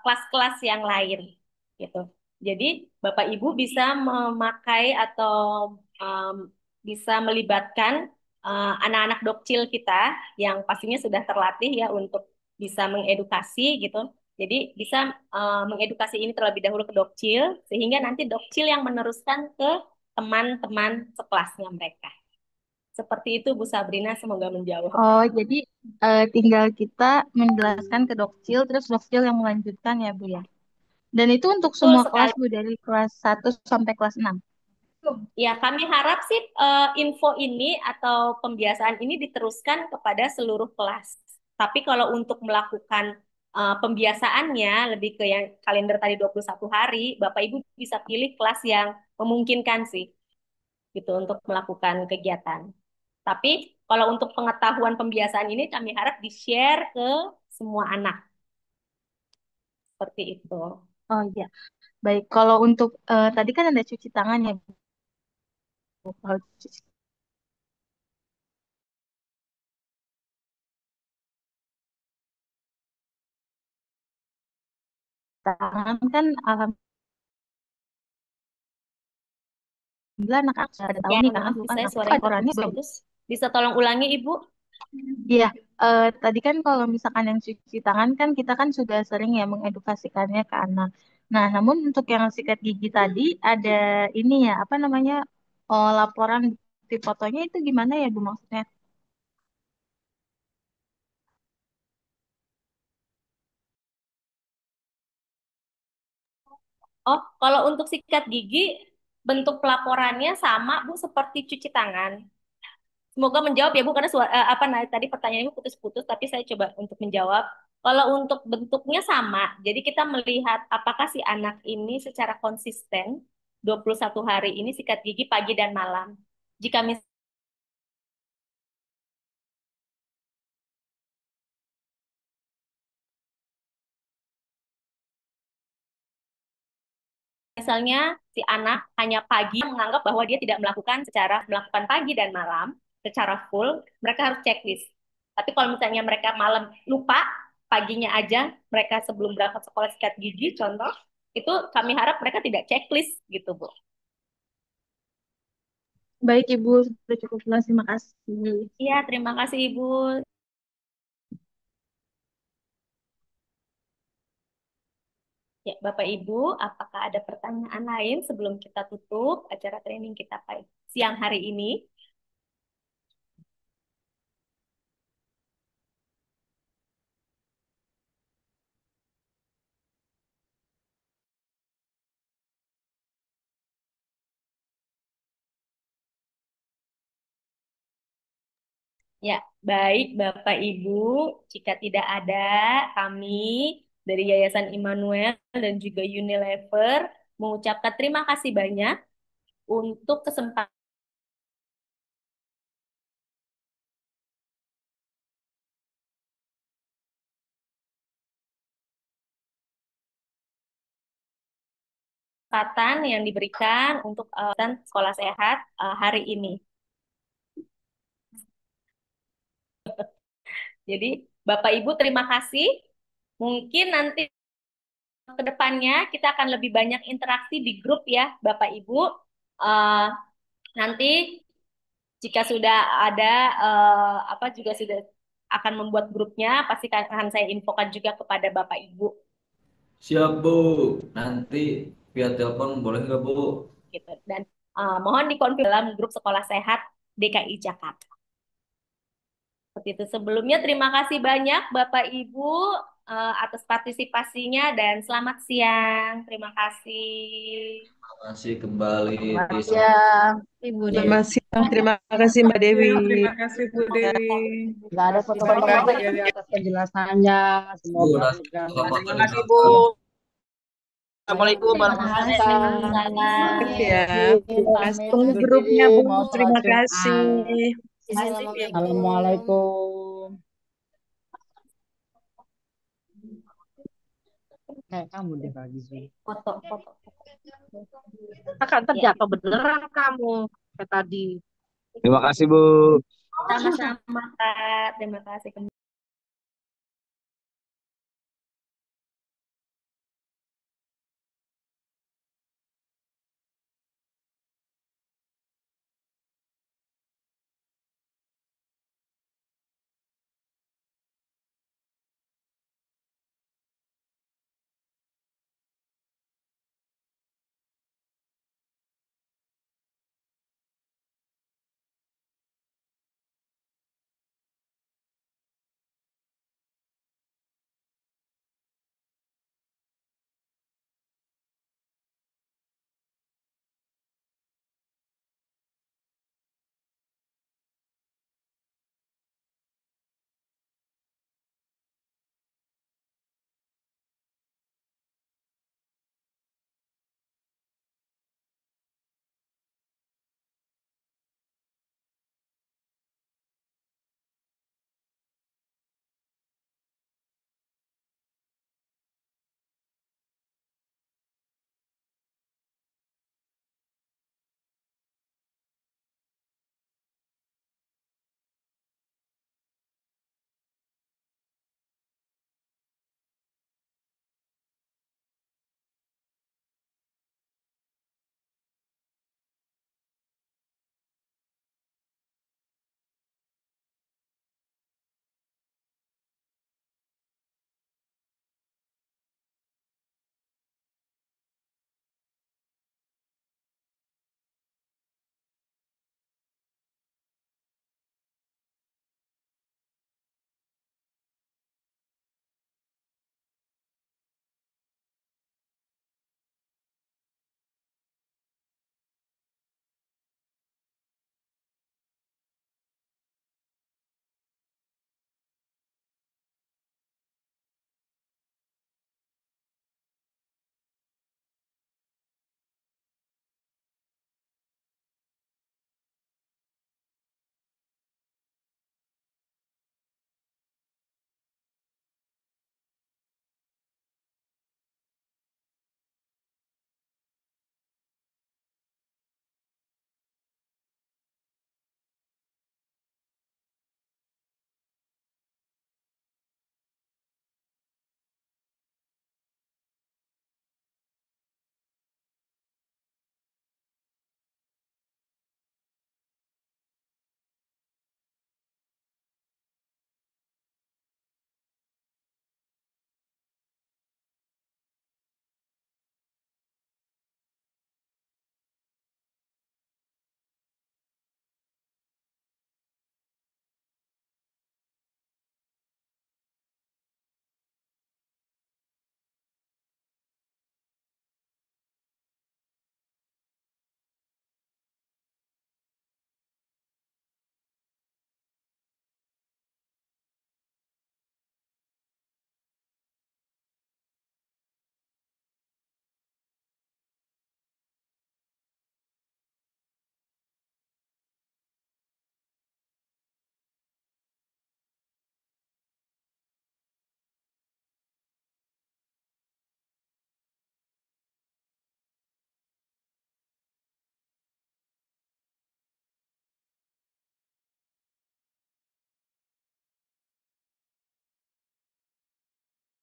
kelas-kelas yang lain, gitu. Jadi, Bapak Ibu bisa memakai atau bisa melibatkan anak-anak dokcil kita yang pastinya sudah terlatih ya untuk bisa mengedukasi gitu. Jadi bisa mengedukasi ini terlebih dahulu ke dokcil sehingga nanti dokcil yang meneruskan ke teman-teman sekelasnya mereka. Seperti itu Bu Sabrina, semoga menjawab.
Oh, jadi tinggal kita menjelaskan ke dokcil, terus dokcil yang melanjutkan ya, Bu ya. Dan itu untuk
Betul
semua kelas,
sekali.
Bu, dari kelas 1 sampai kelas 6.
Ya, kami harap sih info ini atau pembiasaan ini diteruskan kepada seluruh kelas. Tapi kalau untuk melakukan pembiasaannya lebih ke yang kalender tadi 21 hari, Bapak Ibu bisa pilih kelas yang memungkinkan sih gitu untuk melakukan kegiatan. Tapi kalau untuk pengetahuan pembiasaan ini kami harap di-share ke semua anak. Seperti itu.
Oh iya, baik. Kalau untuk tadi kan ada cuci tangan ya, Bu. Kalau cuci tangan kan alhamdulillah anak-anak sudah ada tahu
Ya,
nih
mohon
karena
maaf,
dulu kan
saya
aku
suaranya
laporannya belum.
terputus-putus. Bisa tolong ulangi, Ibu?
Iya, tadi kan kalau misalkan yang cuci tangan kan kita kan sudah sering ya mengedukasikannya ke anak. Nah, namun untuk yang sikat gigi tadi ada ini ya, apa namanya, laporan bukti fotonya itu gimana ya Bu maksudnya?
Oh, kalau untuk sikat gigi, bentuk pelaporannya sama, Bu, seperti cuci tangan. Semoga menjawab ya, Bu, karena apa nah, tadi pertanyaannya putus-putus, tapi saya coba untuk menjawab. Kalau untuk bentuknya sama, jadi kita melihat apakah si anak ini secara konsisten 21 hari ini sikat gigi pagi dan malam. Jika misalnya si anak hanya pagi menganggap bahwa dia tidak melakukan pagi dan malam secara full, mereka harus checklist. Tapi kalau misalnya mereka malam lupa, paginya aja mereka sebelum berangkat sekolah sikat gigi, contoh, itu kami harap mereka tidak checklist gitu, Bu.
Baik Ibu, sudah cukup jelas, terima kasih.
Iya, terima kasih Ibu. Ya, Bapak Ibu, apakah ada pertanyaan lain sebelum kita tutup acara training kita siang hari ini? Ya, baik Bapak Ibu, jika tidak ada, kami dari Yayasan Immanuel dan juga Unilever mengucapkan terima kasih banyak untuk kesempatan yang diberikan untuk sekolah sehat hari ini. Jadi, Bapak Ibu terima kasih. Mungkin nanti ke depannya kita akan lebih banyak interaksi di grup ya, Bapak Ibu. Eh, Nanti jika sudah ada apa juga sudah akan membuat grupnya, pasti akan saya infokan juga kepada Bapak Ibu.
Siap, Bu. Nanti via telepon boleh nggak, Bu?
Gitu. Dan mohon dikonfirmasi dalam grup Sekolah Sehat DKI Jakarta. Seperti itu. Sebelumnya terima kasih banyak Bapak Ibu atas partisipasinya dan selamat siang. Terima kasih.
Terima kasih kembali.
Ibu Dewi.
Selamat siang. Terima kasih Mbak Dewi.
Terima kasih Bu Dewi.
Nggak ada foto-foto atas penjelasannya. Semoga program
Terima kasih Bu.
Assalamualaikum warahmatullahi wabarakatuh.
Waalaikumsalam.
Ya,
Pamit
tunggu
undur
grupnya
diri.
Bu.
Mau
Terima
sholat Jumat.
kasih.
Assalamualaikum. Kayak kamu deh pagi sih.
Foto.
Akan terjatuh beneran kamu kayak tadi.
Terima kasih, Bu.
Sama-sama, Kak. Terima kasih.